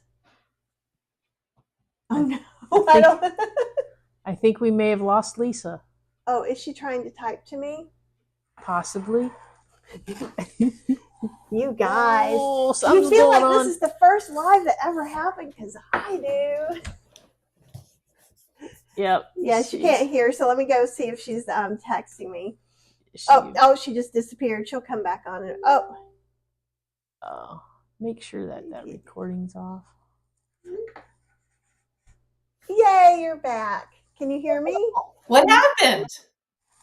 Oh, no. I think we may have lost Lisa. Oh, is she trying to type to me? Possibly. You guys, you feel like this is the first live that ever happened, because I do. Yep. Yeah, she can't hear, so let me go see if she's texting me. She just disappeared. She'll come back on it. Oh, make sure that recording's off. Yay, you're back. Can you hear me? What happened?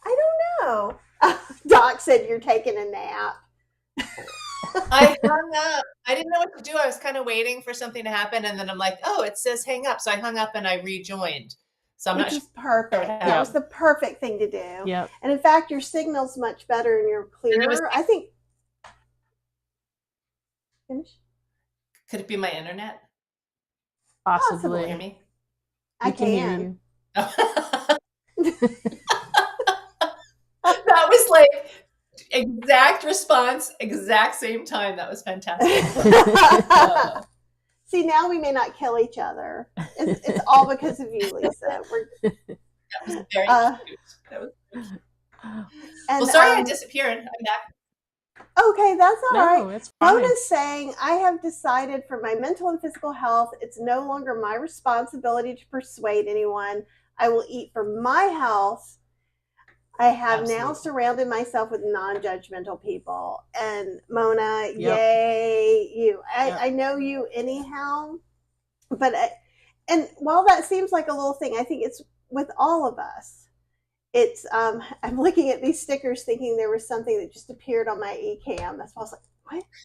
I don't know. Doc said you're taking a nap. I hung up. I didn't know what to do. I was kind of waiting for something to happen, and then I'm like, oh, it says hang up. So I hung up and I rejoined. So I'm not sure. Perfect. That was the perfect thing to do. Yep. And in fact, your signal's much better and you're clearer. I think. Finish. Could it be my internet? Possibly. Hear me? I can hear you. That was like exact response, exact same time. That was fantastic. See, now we may not kill each other. It's all because of you, Lisa. That was very cute. That was well, sorry I disappeared. I'm back. Okay, that's all right. It's fine. Mona's saying, I have decided for my mental and physical health, it's no longer my responsibility to persuade anyone. I will eat for my health. I have now surrounded myself with non-judgmental people. And Mona, yay, you. I know you anyhow. But, and while that seems like a little thing, I think it's with all of us. It's, I'm looking at these stickers thinking there was something that just appeared on my eCam. That's why I was like,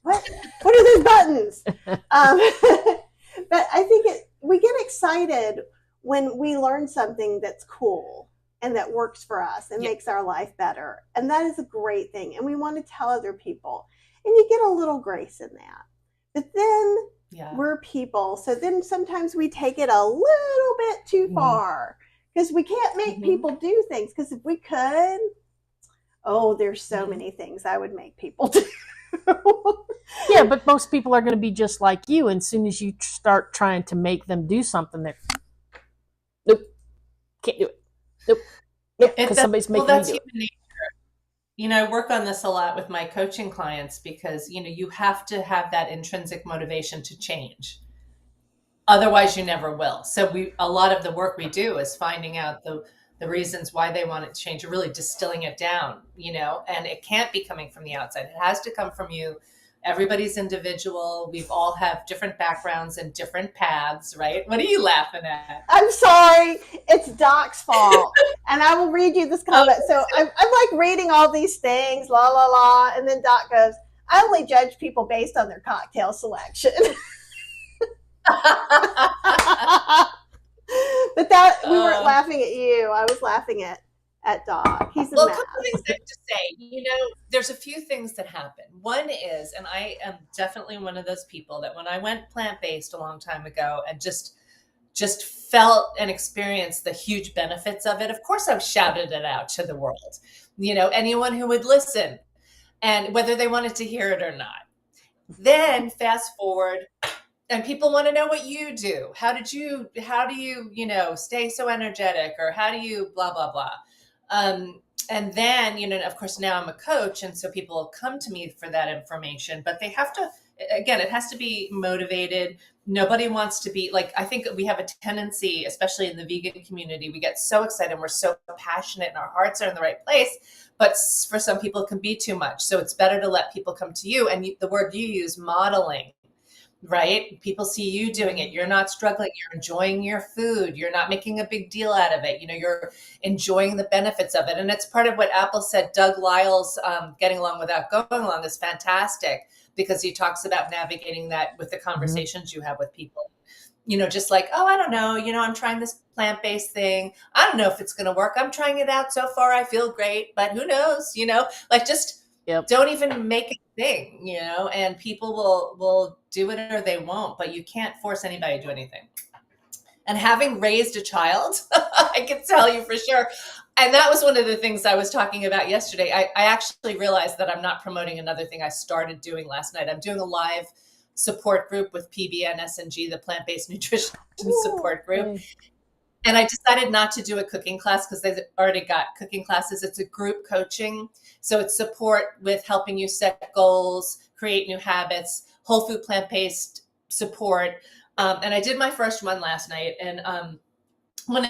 what are those buttons? But I think we get excited when we learn something that's cool and that works for us and makes our life better. And that is a great thing. And we want to tell other people. And you get a little grace in that. But then we're people. So then sometimes we take it a little bit too far, because we can't make people do things. Because if we could, there's so many things I would make people do. Yeah, but most people are going to be just like you. And as soon as you start trying to make them do something, they're, nope, can't do it. Nope. Because somebody's making me do it. Nature. You know, I work on this a lot with my coaching clients, because, you know, you have to have that intrinsic motivation to change. Otherwise, you never will. So a lot of the work we do is finding out the reasons why they want it to change, or really distilling it down, you know, and it can't be coming from the outside. It has to come from you. Everybody's individual. We've all have different backgrounds and different paths, right? What are you laughing at? I'm sorry. It's Doc's fault. And I will read you this comment. So I'm like reading all these things, la, la, la. And then Doc goes, I only judge people based on their cocktail selection. But we weren't laughing at you. I was laughing at at Doc. He's a Well, a mess. couple of things I have to say. There's a few things that happen. One is, and I am definitely one of those people that when I went plant-based a long time ago and just felt and experienced the huge benefits of it, of course I've shouted it out to the world. Anyone who would listen, and whether they wanted to hear it or not. Then fast forward, and people want to know what you do. How do you stay so energetic, or how do you blah, blah, blah. And then, of course, now I'm a coach. And so people come to me for that information, but they have to, again, it has to be motivated. Nobody wants to be like, I think we have a tendency, especially in the vegan community, we get so excited and we're so passionate and our hearts are in the right place. But for some people, it can be too much. So it's better to let people come to you. And the word you use, modeling, right? People see you doing it. You're not struggling. You're enjoying your food. You're not making a big deal out of it. You're enjoying the benefits of it. And it's part of what Apple said. Doug Lyle's Getting Along Without Going Along is fantastic because he talks about navigating that with the conversations you have with people. Just like, oh, I don't know, I'm trying this plant-based thing. I don't know if it's going to work. I'm trying it out. So far, I feel great, but who knows, just don't even make a thing, and people will do it or they won't, but you can't force anybody to do anything. And having raised a child, I can tell you for sure. And that was one of the things I was talking about yesterday. I actually realized that I'm not promoting another thing I started doing last night. I'm doing a live support group with PBN SNG, the plant-based nutrition support group. And I decided not to do a cooking class because they've already got cooking classes. It's a group coaching. So it's support with helping you set goals, create new habits, whole food plant-based support. And I did my first one last night. And one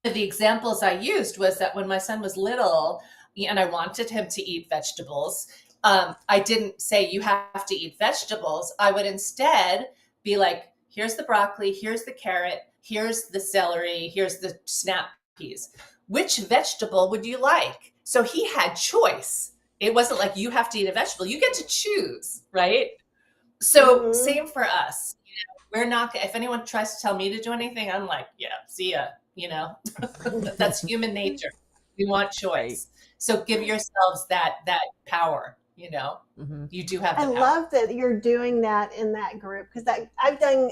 of the examples I used was that when my son was little and I wanted him to eat vegetables, I didn't say you have to eat vegetables. I would instead be like, here's the broccoli, here's the carrot, here's the celery, here's the snap peas. Which vegetable would you like? So he had choice. It wasn't like you have to eat a vegetable. You get to choose, right? So same for us. We're not, if anyone tries to tell me to do anything, I'm like, yeah, see ya, that's human nature. We want choice. So give yourselves that power, you do have the power. I love that you're doing that in that group because I've done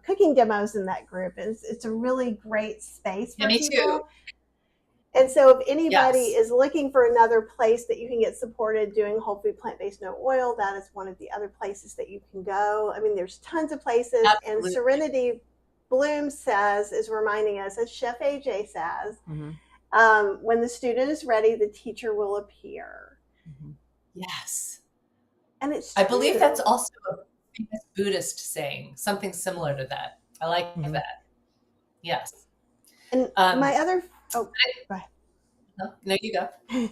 cooking demos in that group. It's a really great space for me people. too. And so if anybody is looking for another place that you can get supported doing whole food, plant-based, no oil, that is one of the other places that you can go. I mean, there's tons of places. Absolutely. And Serenity Bloom is reminding us, as Chef AJ says, when the student is ready, the teacher will appear. Yes. And it's true. I believe that's also a famous Buddhist saying, something similar to that. I like that. Yes. And my other... Oh, go ahead. No, you go.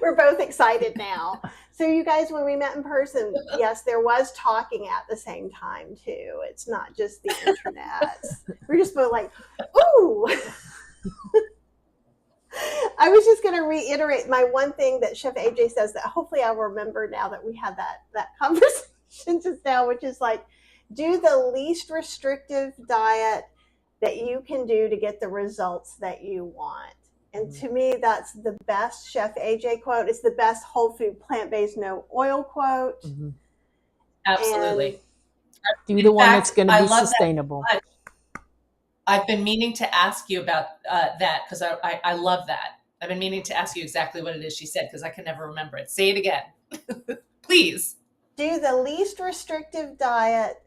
We're both excited now. So you guys, when we met in person, yes, there was talking at the same time too. It's not just the internet. We're just both like, ooh. I was just going to reiterate my one thing that Chef AJ says that hopefully I'll remember now that we had that conversation just now, which is like, do the least restrictive diet that you can do to get the results that you want. And to me, that's the best Chef AJ quote. It's the best whole food, plant-based, no oil quote. Absolutely. Do the one that's going to be sustainable. I've been meaning to ask you about that because I love that. I've been meaning to ask you exactly what it is she said because I can never remember it. Say it again, please. Do the least restrictive diet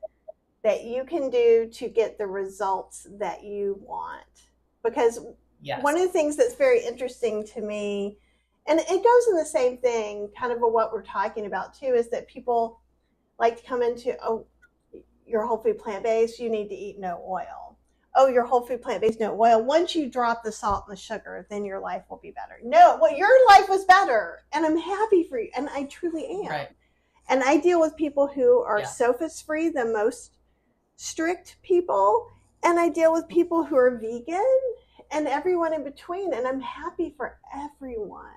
that you can do to get the results that you want. Because one of the things that's very interesting to me, and it goes in the same thing, kind of what we're talking about too, is that people like to come into, oh, you're whole food plant-based, you need to eat no oil. Oh, you're whole food plant-based, no oil. Once you drop the salt and the sugar, then your life will be better. No, well, your life was better, and I'm happy for you, and I truly am. Right. And I deal with people who are sophist-free, the most strict people, and I deal with people who are vegan and everyone in between, and I'm happy for everyone.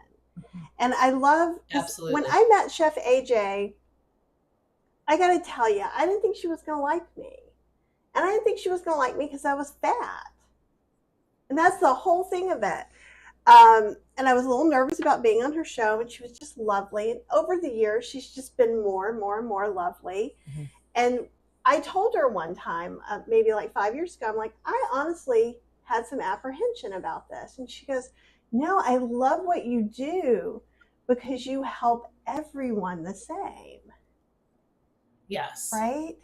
And I love, when I met Chef AJ, I gotta tell you, I didn't think she was gonna like me. And I didn't think she was gonna like me because I was fat. And that's the whole thing of it. And I was a little nervous about being on her show, and she was just lovely. And over the years, she's just been more and more and more lovely. Mm-hmm. And I told her one time, maybe like 5 years ago, I'm like, I honestly had some apprehension about this. And she goes, no, I love what you do because you help everyone the same. Yes. Right?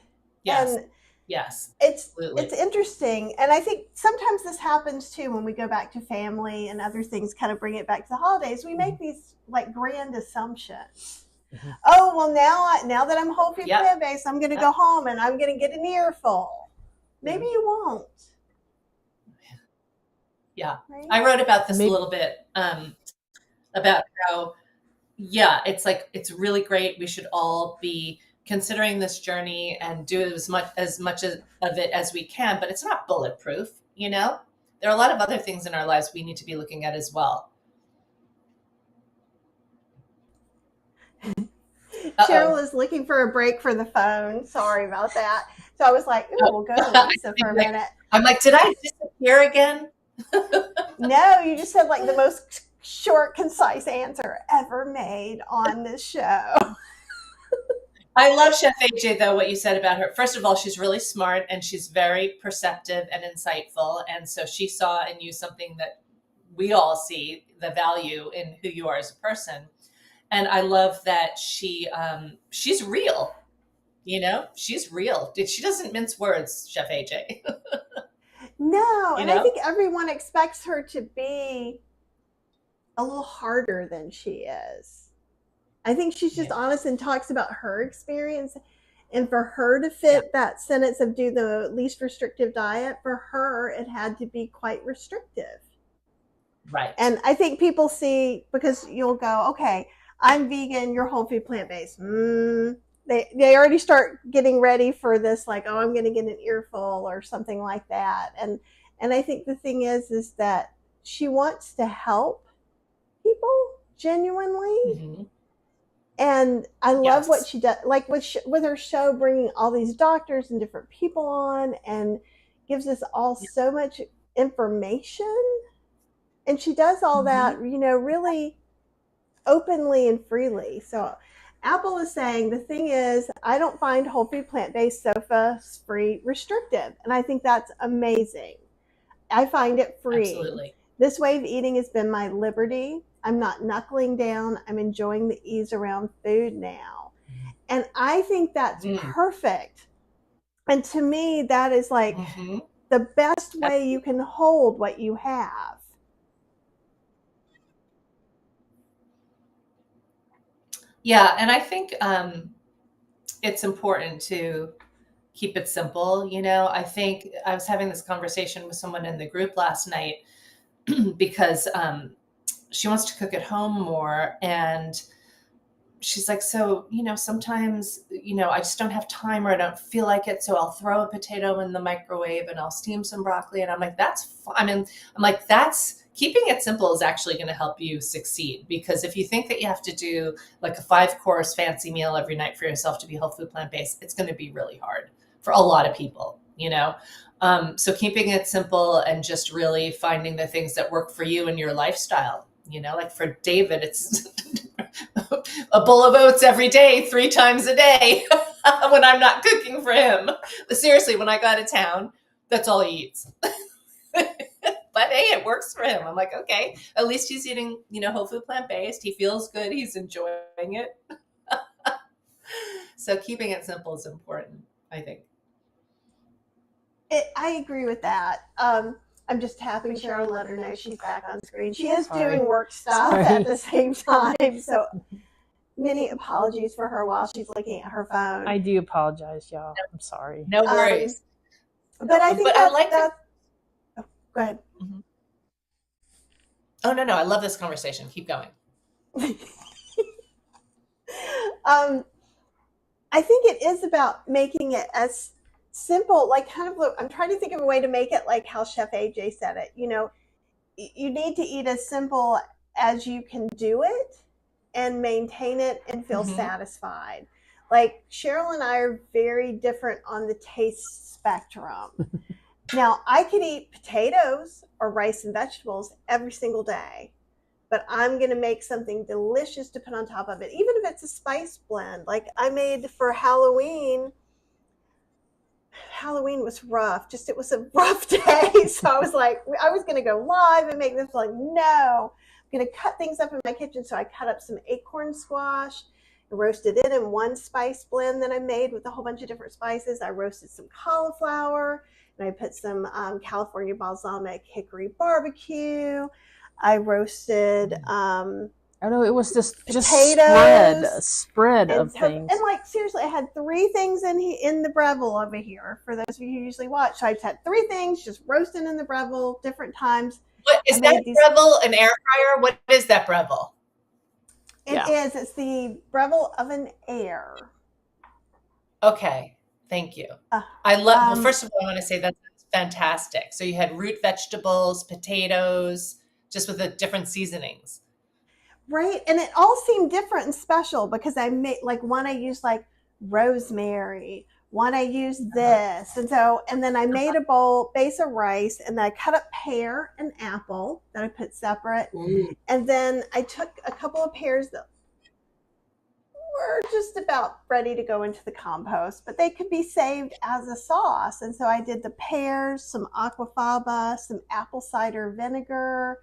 Yes. And yes. It's interesting. And I think sometimes this happens too when we go back to family and other things, kind of bring it back to the holidays. We make these like grand assumptions. Mm-hmm. Oh, well, now that I'm whole food plant-based, I'm going to go home and I'm going to get an earful. Maybe you won't. Yeah. Right? I wrote about this a little bit, about how, it's really great. We should all be considering this journey and do as much of it as we can, but it's not bulletproof. There are a lot of other things in our lives we need to be looking at as well. Cheryl is looking for a break for the phone. Sorry about that. So I was like, we'll go to Lisa for a minute. I'm like, did I disappear again? No, you just said like the most short, concise answer ever made on this show. I love Chef AJ, though, what you said about her. First of all, she's really smart and she's very perceptive and insightful. And so she saw in you something that we all see, the value in who you are as a person. And I love that she's real. She's real. She doesn't mince words, Chef AJ. No, and I think everyone expects her to be a little harder than she is. I think she's just honest and talks about her experience. And for her to fit that sentence of do the least restrictive diet, for her, it had to be quite restrictive. Right. And I think people see, because you'll go, okay, I'm vegan, you're whole food plant-based. They already start getting ready for this, like, oh, I'm going to get an earful or something like that. And I think the thing is that she wants to help people genuinely. Mm-hmm. And I love what she does, like with her show, bringing all these doctors and different people on, and gives us all so much information. And she does all that, really openly and freely. So Apple is saying, the thing is, I don't find whole food plant-based sofa-free restrictive. And I think that's amazing. I find it freeing. Absolutely. This way of eating has been my liberty. I'm not knuckling down. I'm enjoying the ease around food now. And I think that's perfect. And to me, that is like the best way you can hold what you have. Yeah, and I think it's important to keep it simple. I think I was having this conversation with someone in the group last night because she wants to cook at home more. And she's like, so, sometimes, I just don't have time or I don't feel like it. So I'll throw a potato in the microwave and I'll steam some broccoli. And I'm like, that's fine. I'm like, keeping it simple is actually going to help you succeed, because if you think that you have to do like a 5-course fancy meal every night for yourself to be whole food plant-based, it's going to be really hard for a lot of people, so keeping it simple and just really finding the things that work for you and your lifestyle, like for David, it's a bowl of oats every day, 3 times a day when I'm not cooking for him. But seriously, when I go out of town, that's all he eats. But hey, it works for him. I'm like, okay, at least he's eating, whole food plant-based. He feels good. He's enjoying it. So keeping it simple is important, I think. I agree with that. I'm just tapping Cheryl, let her know she's back on screen. She is doing work stuff at the same time. So many apologies for her while she's looking at her phone. I do apologize, y'all. I'm sorry. No worries. But I think I like that. Oh, go ahead. Mm-hmm. Oh, no. I love this conversation. Keep going. I think it is about making it as simple, like I'm trying to think of a way to make it like how Chef AJ said it. You need to eat as simple as you can do it and maintain it and feel satisfied. Like Cheryl and I are very different on the taste spectrum. Now, I could eat potatoes or rice and vegetables every single day, but I'm going to make something delicious to put on top of it, even if it's a spice blend. Like I made for Halloween. Halloween was rough. Just it was a rough day. So I was like, I was going to go live and make this. Like, no, I'm going to cut things up in my kitchen. So I cut up some acorn squash, roasted it in one spice blend that I made with a whole bunch of different spices. I roasted some cauliflower, and I put some California balsamic hickory barbecue. I roasted I know it was just potatoes, a spread of things. And like seriously, I had 3 things in the Breville over here. For those of you who usually watch, so I just had 3 things just roasting in the Breville, different times. What is that Breville? An air fryer? What is that Breville? It is. It's the Breville Oven Air. Okay, thank you. I love. Well, first of all, I want to say that's fantastic. So you had root vegetables, potatoes, just with the different seasonings. Right, and it all seemed different and special because I made like one I used like rosemary, one I used this, and then I made a bowl base of rice, and then I cut up pear and apple that I put separate, and then I took a couple of pears that were just about ready to go into the compost, but they could be saved as a sauce, and so I did the pears, some aquafaba, some apple cider vinegar.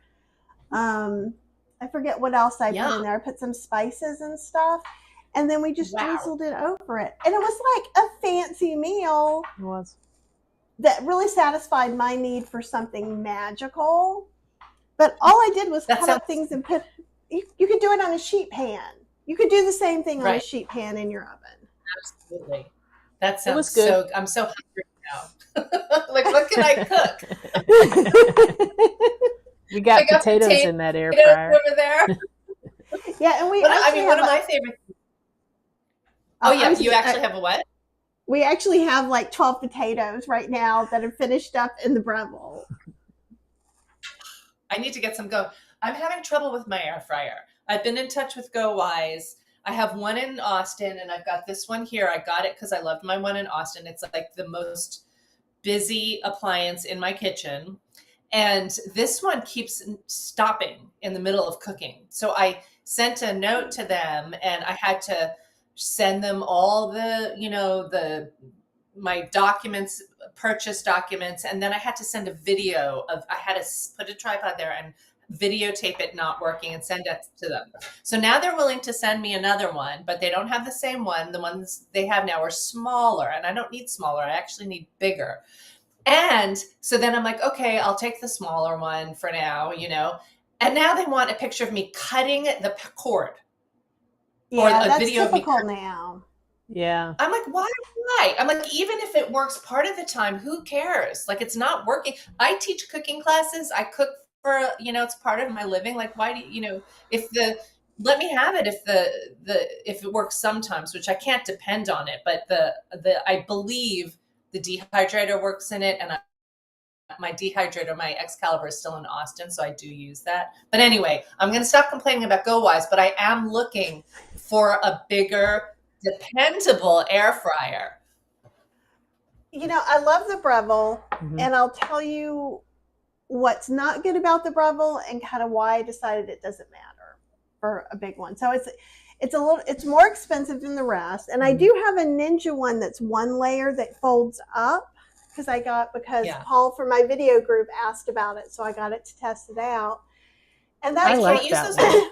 I forget what else I put in there. I put some spices and stuff. And then we just drizzled it over it. And it was like a fancy meal. It was. That really satisfied my need for something magical. But all I did was cut up things and put, you could do it on a sheet pan. You could do the same thing on a sheet pan in your oven. Absolutely. That sounds good. I'm so hungry now. Like, what can I cook? We got potatoes in that air fryer over there. Yeah, and one of my favorite. Oh yeah, you actually have a what? We actually have like 12 potatoes right now that are finished up in the Breville. I need to get some go. I'm having trouble with my air fryer. I've been in touch with GoWise. I have one in Austin, and I've got this one here. I got it because I loved my one in Austin. It's like the most busy appliance in my kitchen. And this one keeps stopping in the middle of cooking. So I sent a note to them, and I had to send them all my documents, purchase documents. And then I had to send a video I had to put a tripod there and videotape it not working and send it to them. So now they're willing to send me another one, but they don't have the same one. The ones they have now are smaller, and I don't need smaller. I actually need bigger. And so then I'm like, okay, I'll take the smaller one for now, And now they want a picture of me cutting the cord. Yeah, or a that's video typical of me now. Yeah. I'm like, why? I'm like, even if it works part of the time, who cares? Like, it's not working. I teach cooking classes. I cook for, it's part of my living. Like, why do you, let me have it if it works sometimes, which I can't depend on it, but I believe the dehydrator works in it, and my dehydrator, my Excalibur, is still in Austin, so I do use that. But anyway, I'm going to stop complaining about GoWise, but I am looking for a bigger, dependable air fryer. I love the Breville, and I'll tell you what's not good about the Breville and kind of why I decided it doesn't matter for a big one. So it's more expensive than the rest. And I do have a Ninja one that's one layer that folds up because Paul from my video group asked about it. So I got it to test it out. And that's I like that one.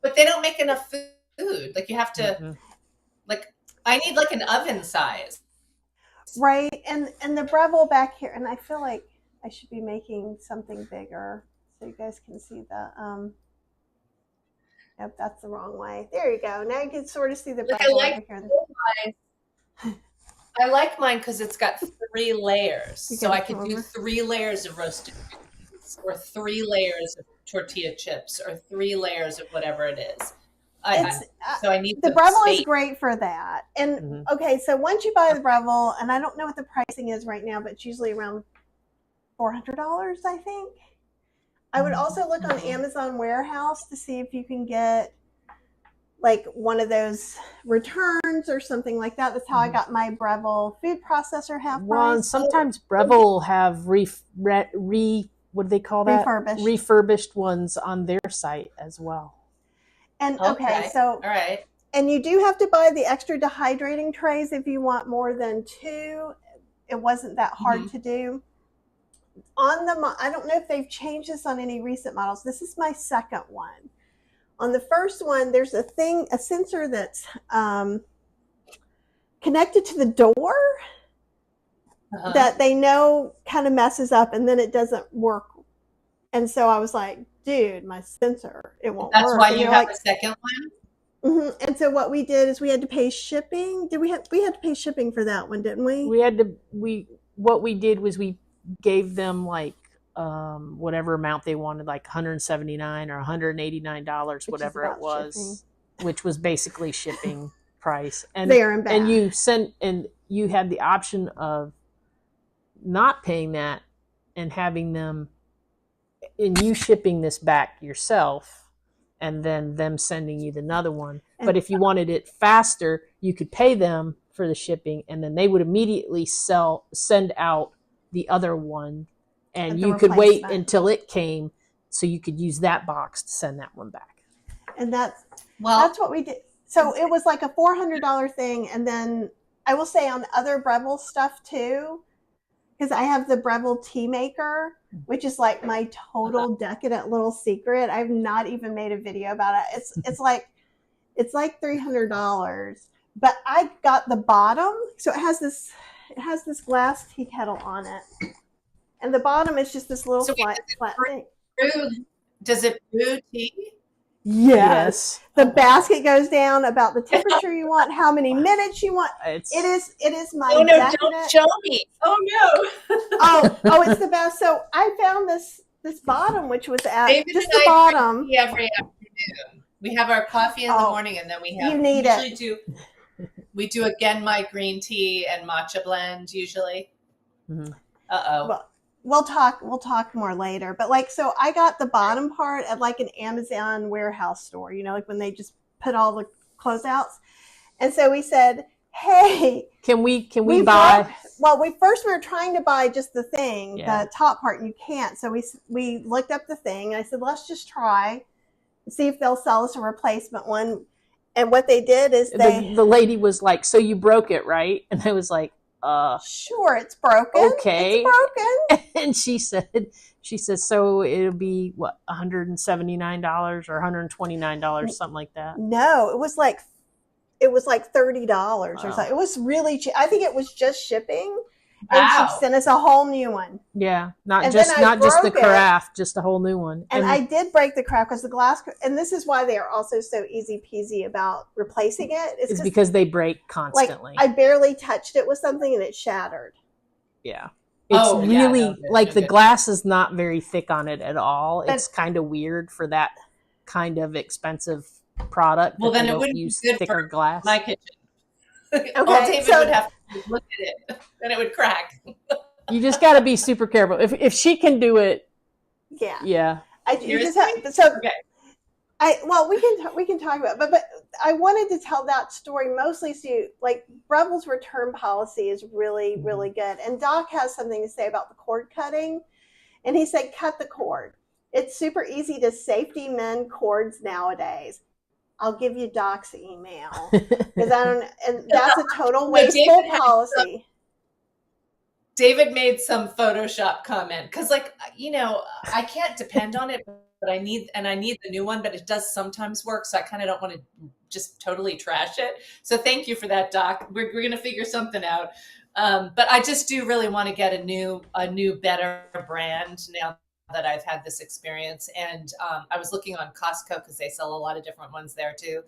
But they don't make enough food. Like you have to, I need like an oven size. Right. And the Breville back here, and I feel like I should be making something bigger so you guys can see the, Yep, that's the wrong way. There you go. Now you can sort of see the Breville over here. I like mine because it's got 3 layers. So I can do 3 layers of roasted beans, or 3 layers of tortilla chips, or 3 layers of whatever it is. So I need the Breville is great for that. And okay, so once you buy the Breville, and I don't know what the pricing is right now, but it's usually around $400, I think. I would also look on Amazon Warehouse to see if you can get like one of those returns or something like that. That's how I got my Breville food processor half Well, and price. sometimes Breville have what do they call that? Refurbished ones on their site as well. And okay, so all right. And you do have to buy the extra dehydrating trays if you want more than 2. It wasn't that hard to do. On the, I don't know if they've changed this on any recent models. This is my second one. On the first one, there's a sensor that's connected to the door that they know kind of messes up, and then it doesn't work. And so I was like, dude, my sensor, it won't work. That's why and you have a second one? And so what we did is we had to pay shipping. We had to pay shipping for that one, didn't we? What we did was we gave them like whatever amount they wanted, like $179 or $189, whatever it was, shipping. Which was basically shipping price. And there and back. And you had the option of not paying that and having them, and you shipping this back yourself, and then them sending you another one. But if you wanted it faster, you could pay them for the shipping, and then they would immediately send out the other one, and you could wait until it came, so you could use that box to send that one back. And that's what we did. So it was like a $400 thing, and then I will say on other Breville stuff too, because I have the Breville tea maker, which is like my total decadent little secret. I've not even made a video about it. It's like $300, but I got the bottom, so it has this glass tea kettle on it, and the bottom is just this little flat thing. Does it brew tea? Yes. The basket goes down about the temperature you want, how many minutes you want. It is my decadent. Don't show me. Oh no. oh, it's the best. So I found this bottom, which was at David just and the bottom. Tea every afternoon. We have our coffee in the morning, and then we have we do again my green tea and matcha blend usually. Well, we'll talk more later. But so I got the bottom part at like an Amazon warehouse store, like when they just put all the closeouts. And so we said, hey, can we buy? We were trying to buy just the thing, the top part, and you can't. So we looked up the thing, and I said, let's just try and see if they'll sell us a replacement one. And what they did is the lady was like, so you broke it, right? And I was like, sure, it's broken. Okay. It's broken. And she says, so it'll be what, $179 or $129, something like that. No, it was like $30 or something. It was really cheap. I think it was just shipping. And she sent us a whole new one. Yeah, not just the carafe, just a whole new one. And I did break the carafe because the glass, and this is why they are also so easy peasy about replacing it. It's because they break constantly. I barely touched it with something and it shattered. Yeah. It's the glass is not very thick on it at all. It's kind of weird for that kind of expensive product. Well, then it wouldn't use be good thicker for glass. My kitchen. Okay, David would have to look at it, and it would crack. You just got to be super careful. If she can do it, yeah. We can talk about it, but I wanted to tell that story mostly so Breville's return policy is really, really good. And Doc has something to say about the cord cutting, and he said, cut the cord. It's super easy to safety mend cords nowadays. I'll give you Doc's email because and that's a total wasteful policy. David made some Photoshop comment because, I can't depend on it, but I need the new one, but it does sometimes work. So I kind of don't want to just totally trash it. So thank you for that, Doc. We're going to figure something out. But I just do really want to get a new, better brand now that I've had this experience. And I was looking on Costco because they sell a lot of different ones there too.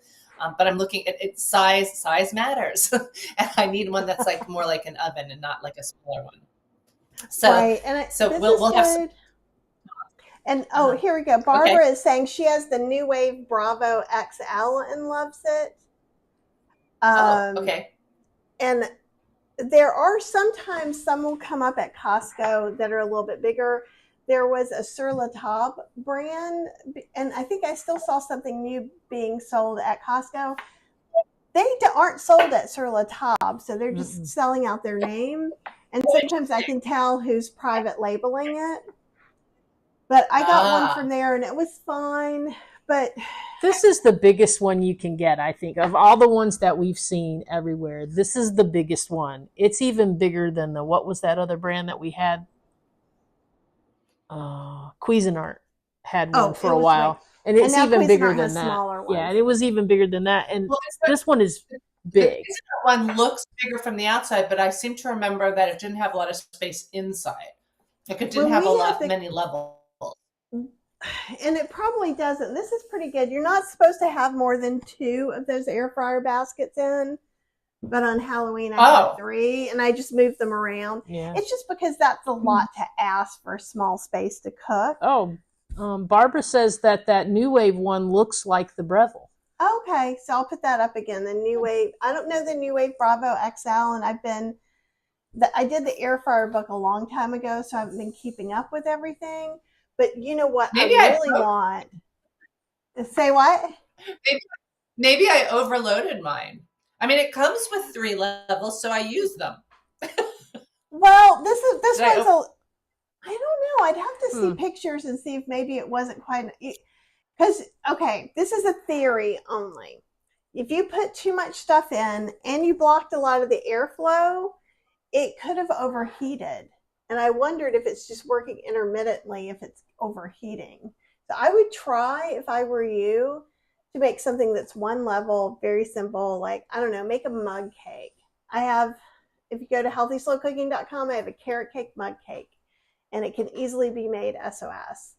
But I'm looking at it, size matters. And I need one that's more like an oven and not like a smaller one. So, right. And we'll have some. And here we go. Barbara is saying she has the New Wave Bravo XL and loves it. Okay. And there are sometimes some will come up at Costco that are a little bit bigger, there was a Sur La Table brand, and I think I still saw something new being sold at Costco. They aren't sold at Sur La Table, so they're just selling out their name. And sometimes I can tell who's private labeling it. But I got one from there, and it was fine. But this is the biggest one you can get, I think. Of all the ones that we've seen everywhere, this is the biggest one. It's even bigger than what was that other brand that we had? Cuisinart had one for a while. And it's even bigger than that. Yeah, and it was even bigger than that. And this one is big. The one looks bigger from the outside, but I seem to remember that it didn't have a lot of space inside. Like it didn't have many levels. And it probably doesn't. This is pretty good. You're not supposed to have more than 2 of those air fryer baskets in. But on Halloween, I had 3, and I just moved them around. Yeah. It's just because that's a lot to ask for a small space to cook. Barbara says that New Wave one looks like the Breville. Okay, so I'll put that up again. The New Wave. I don't know the New Wave Bravo XL, and I did the air fryer book a long time ago, so I haven't been keeping up with everything. But you know what? I really want. Say what? Maybe I overloaded mine. I mean, it comes with 3 levels, so I use them. Well, this one's I don't know. I'd have to see pictures and see if maybe it wasn't quite. Because, okay, this is a theory only. If you put too much stuff in and you blocked a lot of the airflow, it could have overheated. And I wondered if it's just working intermittently, if it's overheating. So I would try, if I were you, to make something that's one level, very simple, like, I don't know, make a mug cake. If you go to healthyslowcooking.com, I have a carrot cake mug cake, and it can easily be made SOS.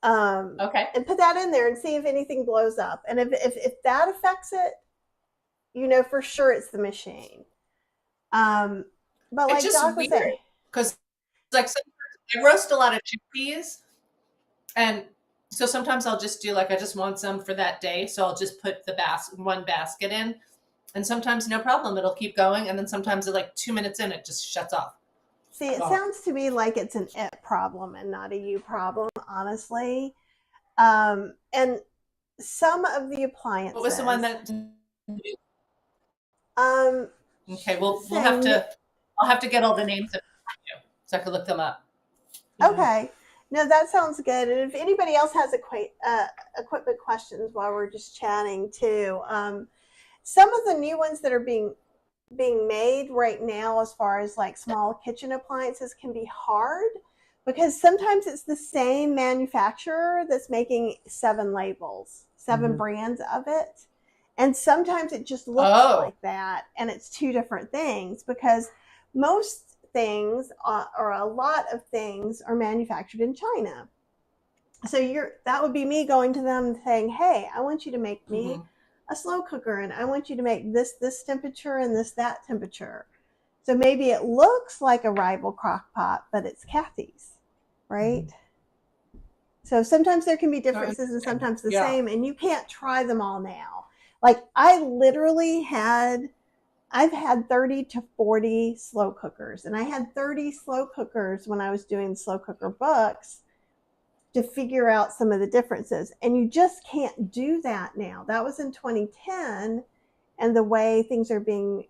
Okay. And put that in there and see if anything blows up. And if that affects it, you know for sure it's the machine. But like Doc was saying, because like I roast a lot of chickpeas, and so sometimes I'll just do I just want some for that day, so I'll just put the one basket in, and sometimes no problem, it'll keep going, and then sometimes at 2 minutes in, it just shuts off. See, it sounds to me like it's an it problem and not a you problem, honestly. And some of the appliances. What was the one that? Okay, we'll have to. I'll have to get all the names of you so I can look them up. Okay. No, that sounds good. And if anybody else has equipment questions while we're just chatting too, some of the new ones that are being made right now, as far as small kitchen appliances, can be hard because sometimes it's the same manufacturer that's making 7 labels, 7 brands of it. And sometimes it just looks like that, and it's 2 different things because most things or a lot of things are manufactured in China. So that would be me going to them and saying, hey, I want you to make me a slow cooker, and I want you to make this temperature and that temperature. So maybe it looks like a rival crock pot, but it's Kathy's, right? So sometimes there can be differences and sometimes the same, and you can't try them all now. I literally I've had 30 to 40 slow cookers, and I had 30 slow cookers when I was doing slow cooker books to figure out some of the differences. And you just can't do that now. That was in 2010, and the way things are being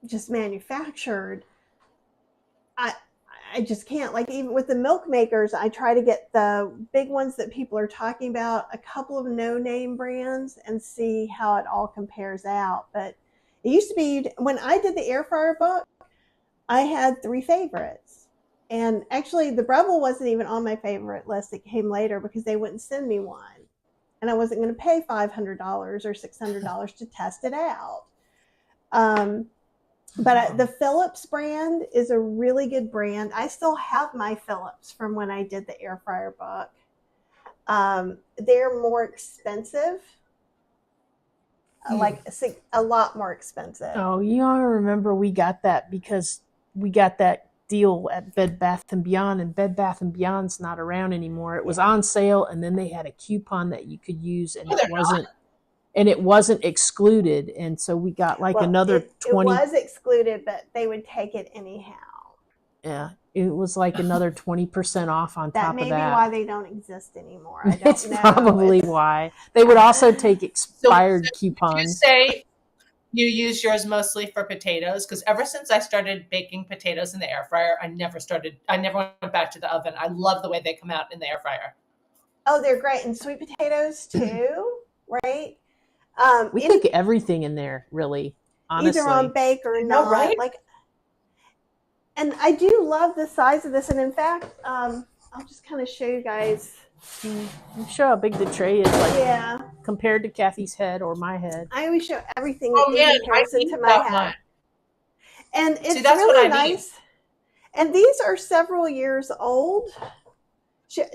just manufactured, I just can't. Even with the milk makers, I try to get the big ones that people are talking about, a couple of no-name brands, and see how it all compares out. But it used to be, when I did the air fryer book, I had 3 favorites. And actually, the Breville wasn't even on my favorite list. It came later because they wouldn't send me one. And I wasn't going to pay $500 or $600 to test it out. But the Philips brand is a really good brand. I still have my Philips from when I did the air fryer book. They're more expensive. A lot more expensive. Oh, you all remember we got that because we got that deal at Bed Bath & Beyond, and Bed Bath & Beyond's not around anymore. It was on sale, and then they had a coupon that you could use, and it wasn't excluded, and so we got another 20. It was excluded, but they would take it anyhow. Yeah, it was like another 20% off on That top may of be that. why they don't exist anymore. I don't It's know. probably It's- why. They would also take So expired would you coupons. say you use yours mostly for potatoes? Because ever since I started baking potatoes in the air fryer, I never went back to the oven. I love the way they come out in the air fryer. Oh, they're great. And sweet potatoes too, right? We cook everything in there, really, Either on honestly. bake or No, not. right? Like, and I do love the size of this. And in fact, I'll just kind of show you guys. I'm sure how big the tray is, like Yeah, compared to Kathy's head or my head. I always show everything Oh in man, I comparison need to my that head. one. And See, it's that's what really I need. nice. And these are several years old.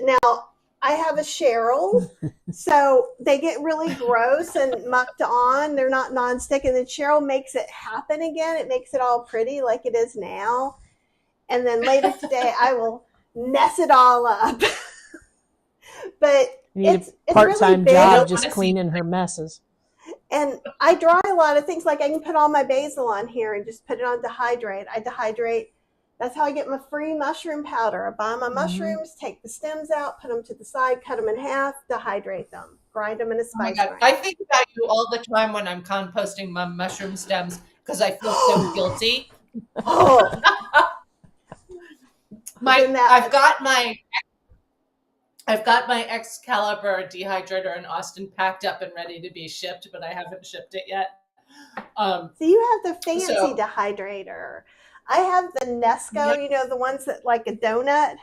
Now, I have a Cheryl, so they get really gross and mucked on. They're not nonstick. And then Cheryl makes it happen again. It makes it all pretty like it is now. And then later today, I will mess it all up. But You need it's a part-time really job big. just cleaning her messes. And I dry a lot of things. Like I can put all my basil on here and just put it on dehydrate. I dehydrate. That's how I get my free mushroom powder. I buy my mushrooms, take the stems out, put them to the side, cut them in half, dehydrate them, grind them in a Oh my spice God. grinder. I think about you all the time when I'm composting my mushroom stems because I feel so guilty. Oh, I've got my Excalibur dehydrator in Austin packed up and ready to be shipped, but I haven't shipped it yet. So you have the fancy So- dehydrator. I have the Nesco, Yeah. you know, the ones that like a donut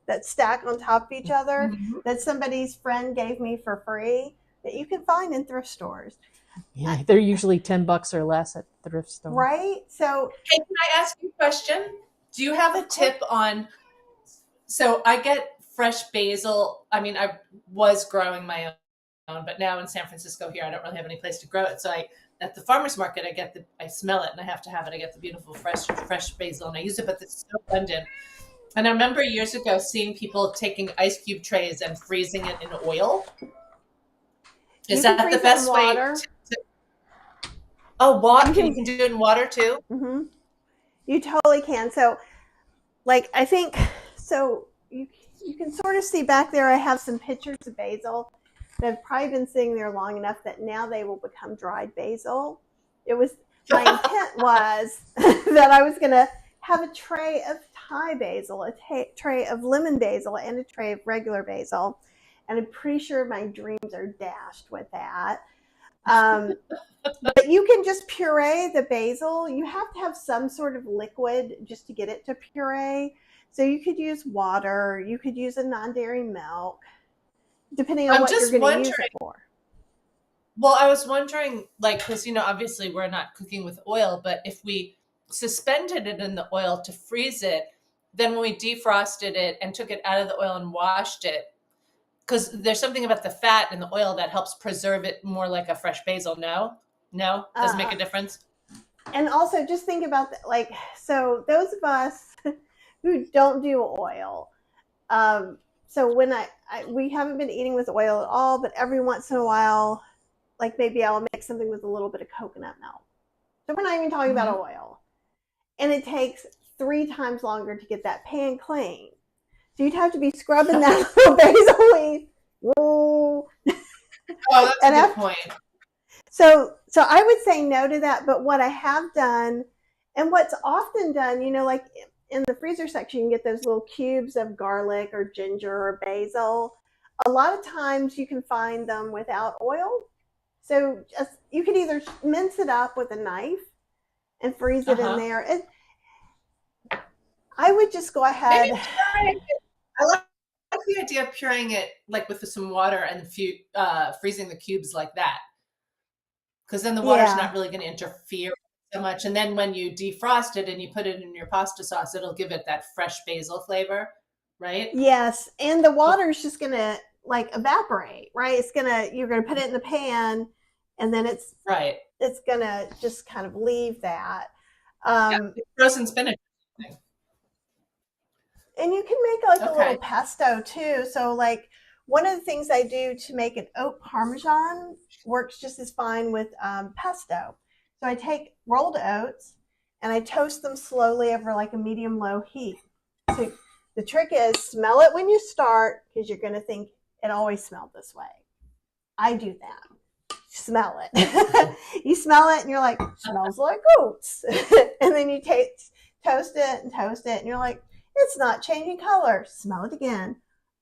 that stack on top of each other Mhm. that somebody's friend gave me for free that you can find in thrift stores. Yeah, they're usually $10 or less at the thrift store. Right? So Hey, can I ask you a question? Do you have a tip on? So I get fresh basil. I mean, I was growing my own, but now in San Francisco here, I don't really have any place to grow it. So at the farmer's market, I smell it and I have to have it. I get the beautiful fresh basil and I use it, but it's so abundant. And I remember years ago seeing people taking ice cube trays and freezing it in oil. Is that the best way? Oh, what? You can do it in water too? Mm-hmm. You totally can. So, like, I think, so you can sort of see back there, I have some pictures of basil that have probably been sitting there long enough that now they will become dried basil. My intent was that I was going to have a tray of Thai basil, a tray of lemon basil, and a tray of regular basil. And I'm pretty sure my dreams are dashed with that. But you can just puree the basil. You have to have some sort of liquid just to get it to puree. So you could use water. You could use a non-dairy milk, depending on what you're going to use it for. Well, I was wondering, like, because, obviously we're not cooking with oil, but if we suspended it in the oil to freeze it, then when we defrosted it and took it out of the oil and washed it, because there's something about the fat in the oil that helps preserve it more like a fresh basil. No? Doesn't make a difference? And also just think about that, like, so those of us who don't do oil, so when we haven't been eating with oil at all, but every once in a while, like maybe I'll make something with a little bit of coconut milk. So we're not even talking about oil. And it takes 3 times longer to get that pan clean. So you'd have to be scrubbing that little basil leaf. Oh, that's a good point. So I would say no to that. But what I have done, and what's often done, like in the freezer section, you can get those little cubes of garlic or ginger or basil. A lot of times you can find them without oil. So you could either mince it up with a knife and freeze it in there. I would just go ahead. I like the idea of pureeing it like with some water and freezing the cubes like that. Because then the water's not really going to interfere so much. And then when you defrost it and you put it in your pasta sauce, it'll give it that fresh basil flavor, right? Yes, and the water's just going to evaporate, right? You're going to put it in the pan, and then it's going to just kind of leave that. Frozen spinach. And you can make a little pesto too. So one of the things I do to make an oat parmesan works just as fine with pesto. So I take rolled oats and I toast them slowly over like a medium-low heat. So the trick is smell it when you start, because you're going to think it always smelled this way. I do that. Smell it. You smell it and you're like, smells like oats. And then you toast it, and you're like, it's not changing color. Smell it again.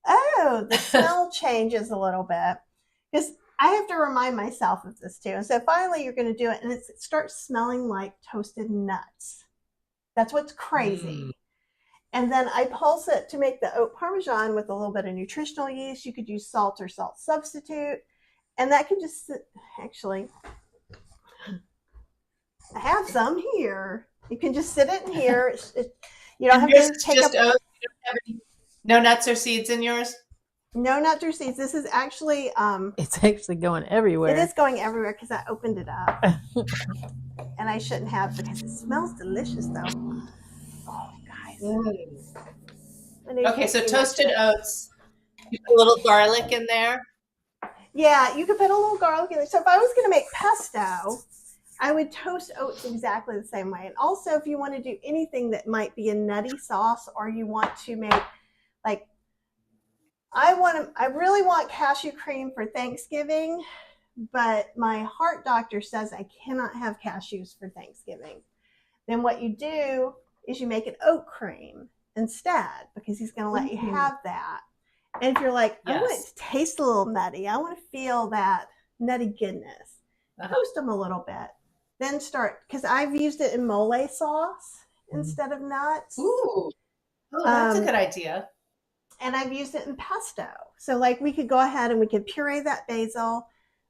Oh, the smell changes a little bit. Because I have to remind myself of this too. And so finally you're going to do it, and it starts smelling like toasted nuts. That's what's crazy. And then I pulse it to make the oat parmesan with a little bit of nutritional yeast. You could use salt or salt substitute. And that can just sit, actually, I have some here. You can just sit it in here. You don't have to take just oats. You don't have any, no nuts or seeds in yours? No nuts or seeds. This is actually it's actually going everywhere. It is going everywhere because I opened it up. And I shouldn't have, because it smells delicious though. Oh, guys. Okay, so toasted oats. You put a little garlic in there. Yeah, you could put a little garlic in there. So if I was going to make pesto, I would toast oats exactly the same way. And also, if you want to do anything that might be a nutty sauce, or you want to make, like, I really want cashew cream for Thanksgiving, but my heart doctor says I cannot have cashews for Thanksgiving. Then what you do is you make an oat cream instead, because he's going to let you have that. And if you're like, I want it to taste a little nutty, I want to feel that nutty goodness, toast them a little bit. Then start, because I've used it in mole sauce instead of nuts. Ooh, that's a good idea. And I've used it in pesto. So like we could go ahead and we could puree that basil.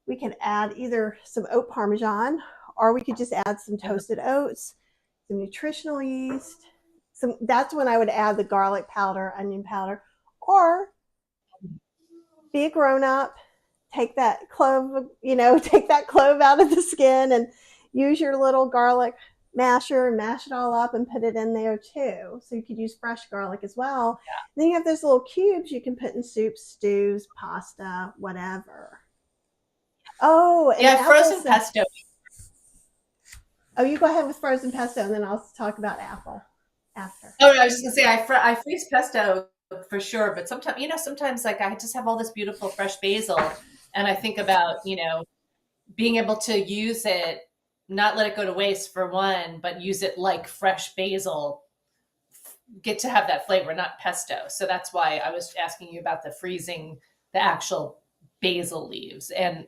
We could add either some oat parmesan, or we could just add some toasted oats, some nutritional yeast. That's when I would add the garlic powder, onion powder, or be a grown-up, take that clove out of the skin and use your little garlic masher and mash it all up and put it in there too. So you could use fresh garlic as well. Yeah. Then you have those little cubes you can put in soups, stews, pasta, whatever. Oh, and yeah, frozen pesto. Oh, you go ahead with frozen pesto, and then I'll talk about apple after. Oh, I was just gonna say I freeze pesto for sure, but sometimes like I just have all this beautiful fresh basil, and I think about being able to use it, not let it go to waste for one, but use it like fresh basil, get to have that flavor, not pesto. So that's why I was asking you about the freezing the actual basil leaves. And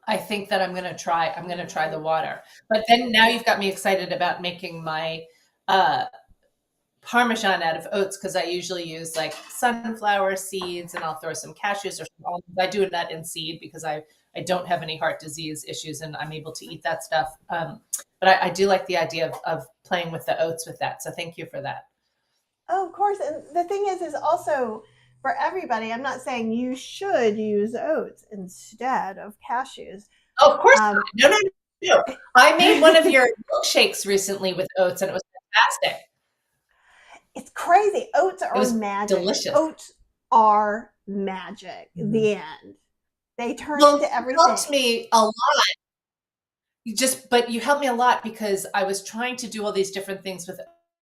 I think that I'm going to try the water. But then now you've got me excited about making my Parmesan out of oats, because I usually use like sunflower seeds, and I'll throw some cashews or some almonds. I do that in seed because I don't have any heart disease issues, and I'm able to eat that stuff. But I do like the idea of playing with the oats with that. So thank you for that. Oh, of course. And the thing is also for everybody, I'm not saying you should use oats instead of cashews. Oh, of course not. No. I made one of your milkshakes recently with oats, and it was fantastic. It's crazy. Oats are magic. Delicious. Oats are magic. Mm-hmm. The end. They turn into everything. You helped me a lot. But you helped me a lot because I was trying to do all these different things with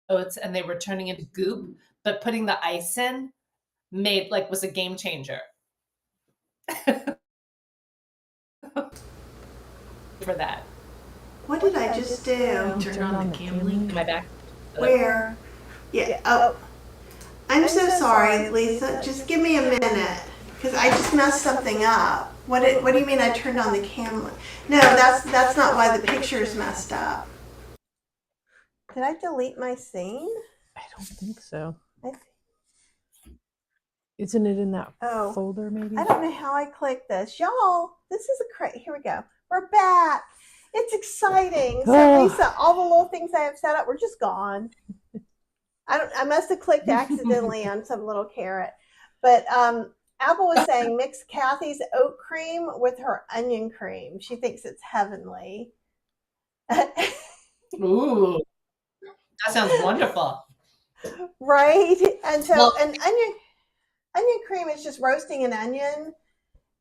oats, and they were turning into goop. But putting the ice in was a game changer. For that. What did I just do? Turn on the cam link. Am I back? Where? Yeah. Oh, I'm so sorry, Lisa. Just give me a minute, because I just messed something up. What do you mean I turned on the camera? No, that's not why the picture's messed up. Did I delete my scene? I don't think so. Isn't it in that folder maybe? I don't know how I clicked this. Y'all, this is here we go. We're back. It's exciting. So Lisa, all the little things I have set up were just gone. I must have clicked accidentally on some little carrot. But Apple was saying mix Kathy's oat cream with her onion cream. She thinks it's heavenly. Ooh, that sounds wonderful. Right? And so an onion cream is just roasting an onion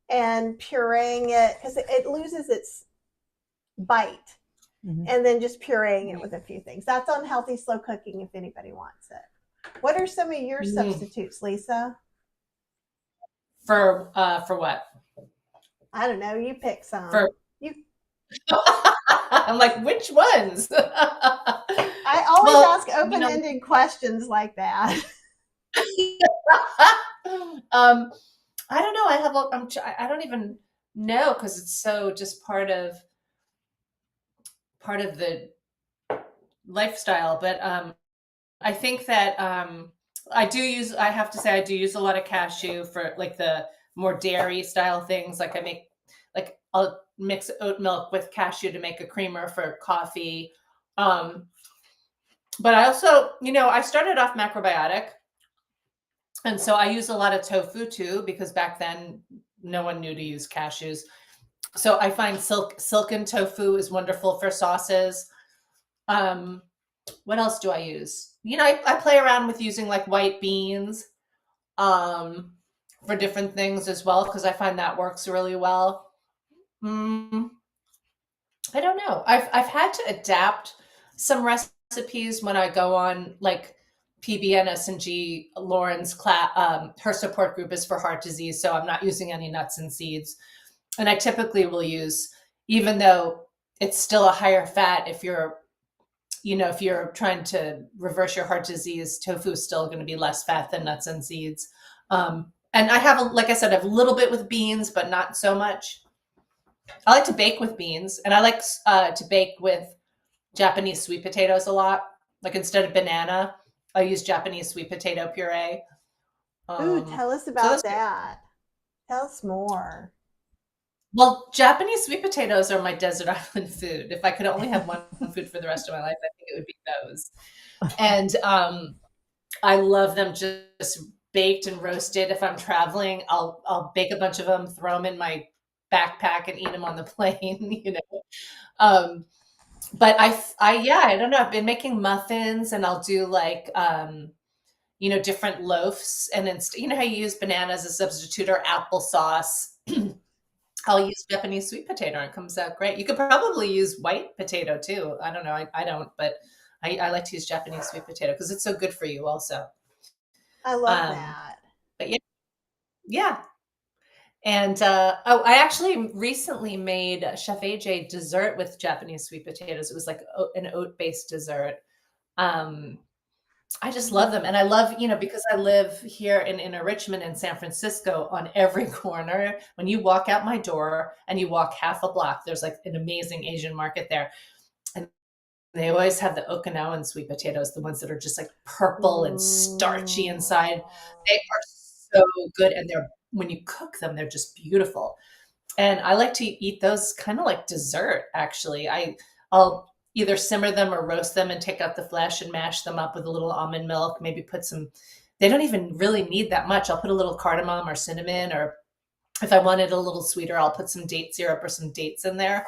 and pureeing it, because it loses its bite. and then just pureeing it with a few things. That's on Healthy Slow Cooking if anybody wants it. What are some of your substitutes, Lisa? For what? I don't know. You pick some. I'm like, which ones? I always ask open-ended questions like that. I don't know. I don't even know because it's so just part of the lifestyle. But I think that I have to say, I do use a lot of cashew for like the more dairy style things. Like I'll mix oat milk with cashew to make a creamer for coffee. But I also, I started off macrobiotic. And so I use a lot of tofu too, because back then no one knew to use cashews. So I find silken tofu is wonderful for sauces. What else do I use? I play around with using like white beans for different things as well, because I find that works really well. I don't know. I've had to adapt some recipes when I go on like PBNS&G. Lauren's her support group is for heart disease, so I'm not using any nuts and seeds. And I typically will use, even though it's still a higher fat, if you're trying to reverse your heart disease, tofu is still going to be less fat than nuts and seeds. And I have, like I said, I have a little bit with beans, but not so much. I like to bake with beans, and I like to bake with Japanese sweet potatoes a lot. Like instead of banana, I use Japanese sweet potato puree. Ooh, tell us about that. Tell us more. Well, Japanese sweet potatoes are my desert island food. If I could only have one food for the rest of my life, I think it would be those. And I love them just baked and roasted. If I'm traveling, I'll bake a bunch of them, throw them in my backpack, and eat them on the plane. But I don't know. I've been making muffins, and I'll do like different loaves, and then how you use banana as a substitute or applesauce. I'll use Japanese sweet potato and it comes out great. You could probably use white potato too. I don't know. I don't, but I like to use Japanese sweet potato because it's so good for you also. I love that. But yeah. And I actually recently made Chef AJ dessert with Japanese sweet potatoes. It was like an oat-based dessert. I just love them. And I love, because I live here in Inner Richmond in San Francisco, on every corner, when you walk out my door and you walk half a block, there's like an amazing Asian market there. And they always have the Okinawan sweet potatoes, the ones that are just like purple and starchy inside. They are so good. And when you cook them, they're just beautiful. And I like to eat those kind of like dessert, actually. I'll either simmer them or roast them and take out the flesh and mash them up with a little almond milk, maybe put some, they don't even really need that much. I'll put a little cardamom or cinnamon, or if I wanted a little sweeter, I'll put some date syrup or some dates in there.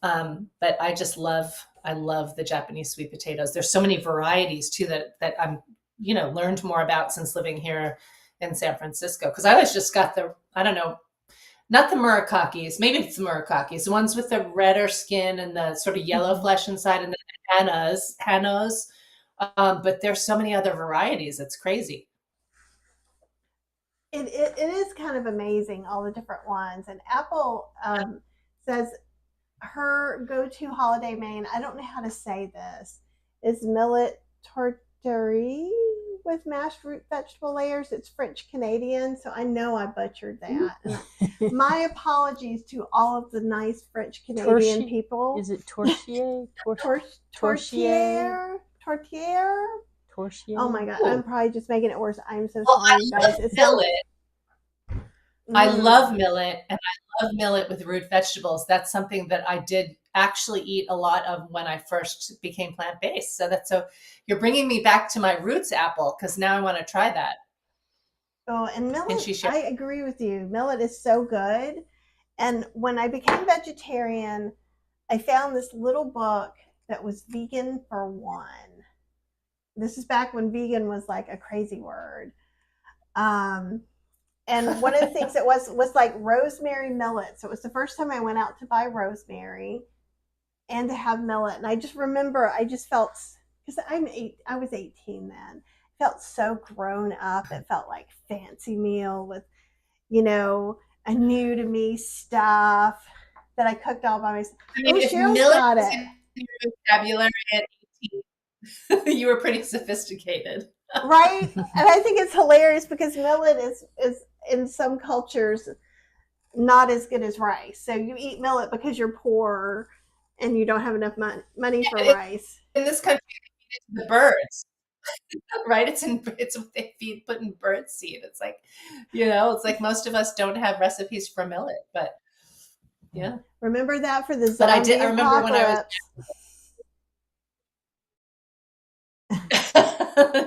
But I love the Japanese sweet potatoes. There's so many varieties too that I'm, learned more about since living here in San Francisco. Cause I always just got not the Murakakis. Maybe it's the Murakakis, the ones with the redder skin and the sort of yellow flesh inside, and the Hanos. But there's so many other varieties. It's crazy. It is kind of amazing, all the different ones. And Apple says her go-to holiday main, I don't know how to say this, is millet tortillere with mashed root vegetable layers. It's French Canadian, so I know I butchered that. And my apologies to all of the nice French Canadian people. Is it tortillere? Tortillere? Oh my god, I'm probably just making it worse. I'm so sorry, you guys. It's millet. I love millet, and I love millet with root vegetables. That's something that I did actually eat a lot of when I first became plant-based. So you're bringing me back to my roots, Apple, because now I want to try that. Oh, and millet, I agree with you. Millet is so good. And when I became vegetarian, I found this little book that was vegan for one. This is back when vegan was like a crazy word. And one of the things that was like rosemary millet. So it was the first time I went out to buy rosemary. and to have millet. And I just remember I just felt, because I was 18 then, felt so grown up. It felt like fancy meal with, a new to me stuff that I cooked all by myself. I mean, if Cheryl's millet got was it. in your vocabulary at 18, you were pretty sophisticated. Right? And I think it's hilarious because millet is in some cultures not as good as rice. So you eat millet because you're poor and you don't have enough money for rice. In this country, it's the birds, right? It's what they put in bird seed. It's like, it's like most of us don't have recipes for millet, but yeah. Remember that for the But zombie I remember when I was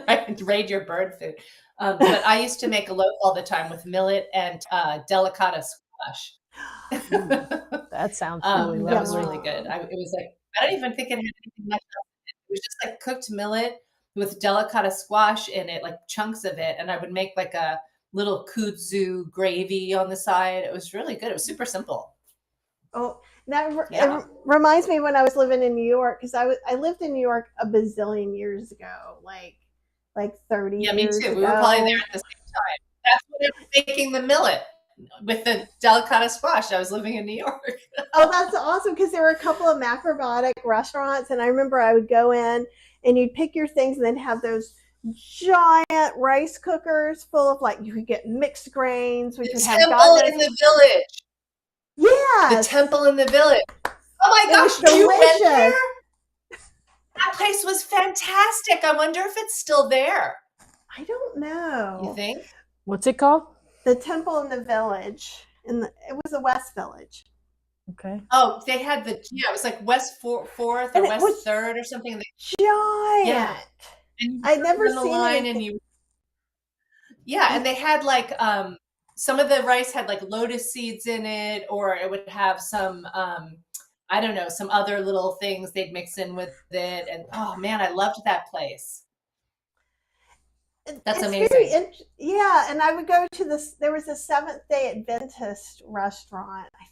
right, raid your bird food. But I used to make a loaf all the time with millet and delicata squash. That sounds really That was lovely. really good. It was like, I don't even think it had anything much else in it. It was just like cooked millet with delicata squash in it, like chunks of it. And I would make like a little kudzu gravy on the side. It was really good. It was super simple. Oh, it reminds me when I was living in New York, because I lived in New York a bazillion years ago, like 30 years ago. Yeah, me too. We were probably there at the same time. That's when I was making the millet with the delicata squash. I was living in New York. Oh, that's awesome, because there were a couple of macrobiotic restaurants, and I remember I would go in and you'd pick your things and then have those giant rice cookers full of, like, you could get mixed grains, which would have temple in the village. Yeah, the temple in the village. Oh my gosh, you went there? That place was fantastic. I wonder if it's still there. I don't know. You think? What's it called? The Temple in the Village. It was the West Village. Okay. Oh, they had it was like West 4th or West 3rd or something. Giant. Yeah. And I'd never seen the line anything. and they had like some of the rice had like lotus seeds in it, or it would have some I don't know, some other little things they'd mix in with it. And oh man, I loved that place. That's amazing. Yeah, and I would go to there was a Seventh-day Adventist restaurant. I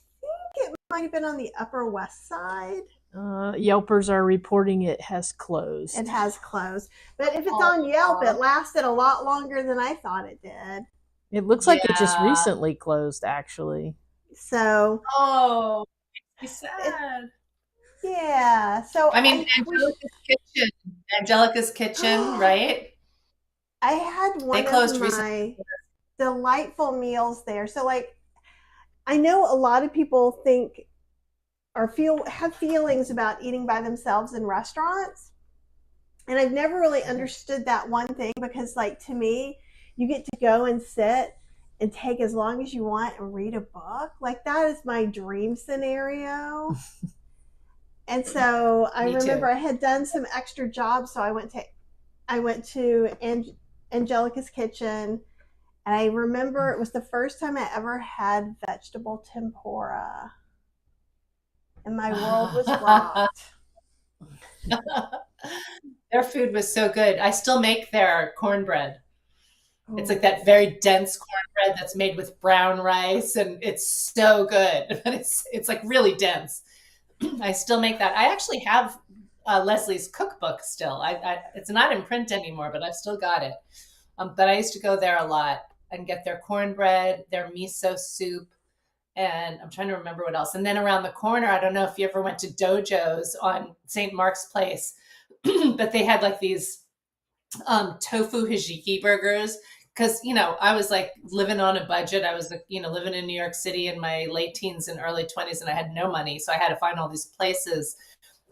think it might have been on the Upper West Side. Yelpers are reporting it has closed. It has closed. But if it's on Yelp, it lasted a lot longer than I thought it did. It looks like it just recently closed, actually. So. Oh, it's sad. Yeah. So I mean, Angelica's Kitchen, right? I had one of my delightful meals there. So, like, I know a lot of people think or have feelings about eating by themselves in restaurants. And I've never really understood that one thing, because, like, to me, you get to go and sit and take as long as you want and read a book. Like, that is my dream scenario. And so I remember I had done some extra jobs. So I went to Angelica's Kitchen, and I remember it was the first time I ever had vegetable tempura, and my world was rocked. Their food was so good. I still make their cornbread. It's like that very dense cornbread that's made with brown rice, and it's so good. But it's like really dense. I still make that. I actually have Leslie's cookbook still. It's not in print anymore, but I've still got it. But I used to go there a lot and get their cornbread, their miso soup, and I'm trying to remember what else. And then around the corner, I don't know if you ever went to Dojo's on St. Mark's Place, but they had like these tofu hijiki burgers. Because, I was like living on a budget. I was, living in New York City in my late teens and early 20s, and I had no money. So I had to find all these places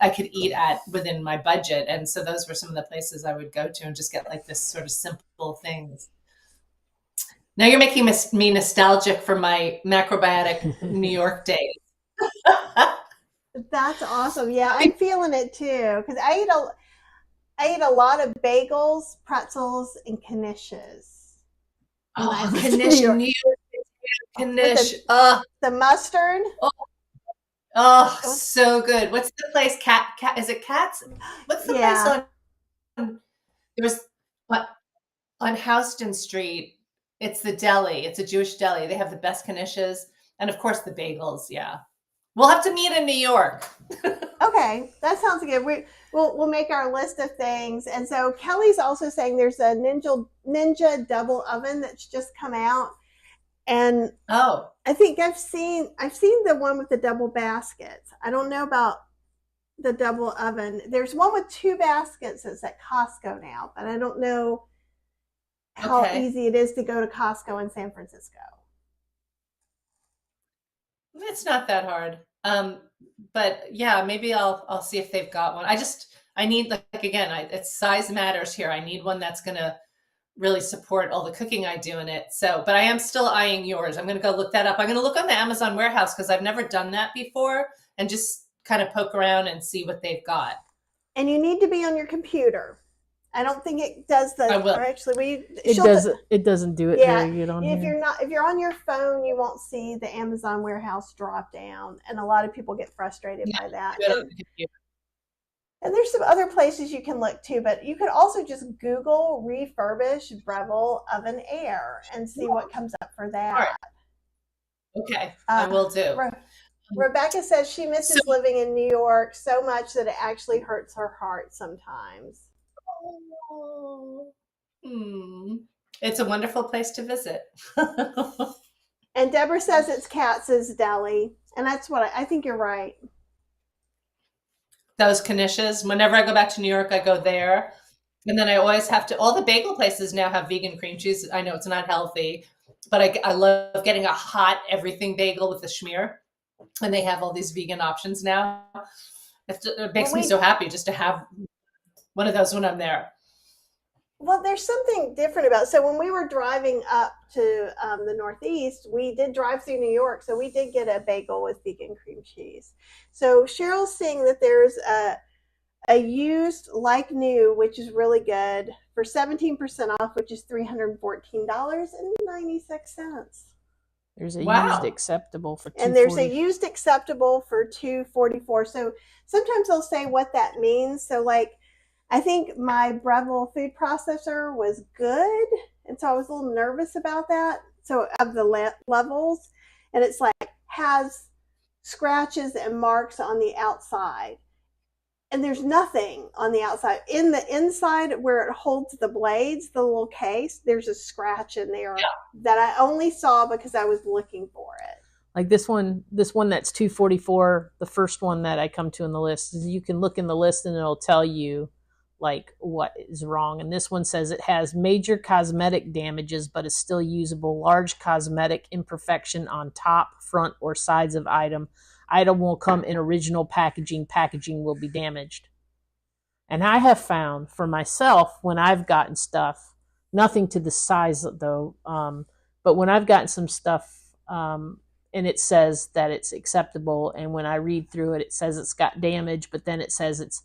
I could eat at within my budget. And so those were some of the places I would go to and just get like this sort of simple things. Now you're making me nostalgic for my macrobiotic New York days. That's awesome. Yeah, I'm feeling it too. Because I ate a lot of bagels, pretzels, and knishes. Oh, knish, New York knish. The mustard. Oh, so good. What's the place? Cat? Is it Cats? What's the place on? There was on Houston Street. It's the deli. It's a Jewish deli. They have the best knishes, and of course the bagels. Yeah, we'll have to meet in New York. Okay, that sounds good. We'll make our list of things. And so Kelly's also saying there's a Ninja double oven that's just come out, and Oh, I think I've seen the one with the double baskets. I don't know about the double oven. There's one with 2 baskets that's at Costco now, but I don't know how easy it is to go to Costco in San Francisco. it's not that hard. But yeah, maybe I'll see if they've got one. I need, like again, it's size matters here. I need one that's gonna really support all the cooking I do in it. So, but I am still eyeing yours. I'm gonna go look that up. I'm gonna look on the Amazon warehouse because I've never done that before, and just kind of poke around and see what they've got. And you need to be on your computer. I don't think it does the. I will. Or actually, it doesn't do it very good on if here. if you're on your phone, you won't see the Amazon warehouse drop down, and a lot of people get frustrated by that. And there's some other places you can look too, but you could also just Google refurbish Breville oven air and see what comes up for that. All right. Okay, I will do. Rebecca says she misses living in New York so much that it actually hurts her heart sometimes. Oh. It's a wonderful place to visit. And Deborah says it's Katz's Deli, and that's what I think you're right. Those Knishes, whenever I go back to New York, I go there. And then I always have to, all the bagel places now have vegan cream cheese. I know it's not healthy, but I love getting a hot everything bagel with the schmear. And they have all these vegan options now. It makes me so happy just to have one of those when I'm there. Well, there's something different about it. So when we were driving up to the Northeast, we did drive through New York. So we did get a bagel with vegan cream cheese. So Cheryl's saying that there's a used like new, which is really good, for 17% off, which is $314.96. There's a used acceptable for $2.44. And there's a used acceptable for $2.44. So sometimes they'll say what that means. So like, I think my Breville food processor was good, and so I was a little nervous about that. So of the levels, and it's like has scratches and marks on the outside, and there's nothing on the outside. In the inside where it holds the blades, the little case, there's a scratch in there that I only saw because I was looking for it. Like this one that's $2.44, the first one that I come to in the list, is you can look in the list and it'll tell you like what is wrong. And this one says it has major cosmetic damages but is still usable. Large cosmetic imperfection on top, front, or sides of item. Item will come in original packaging. Packaging will be damaged. And I have found for myself when I've gotten stuff, nothing to the size though, but when I've gotten some stuff and it says that it's acceptable, and when I read through it, it says it's got damage, but then it says it's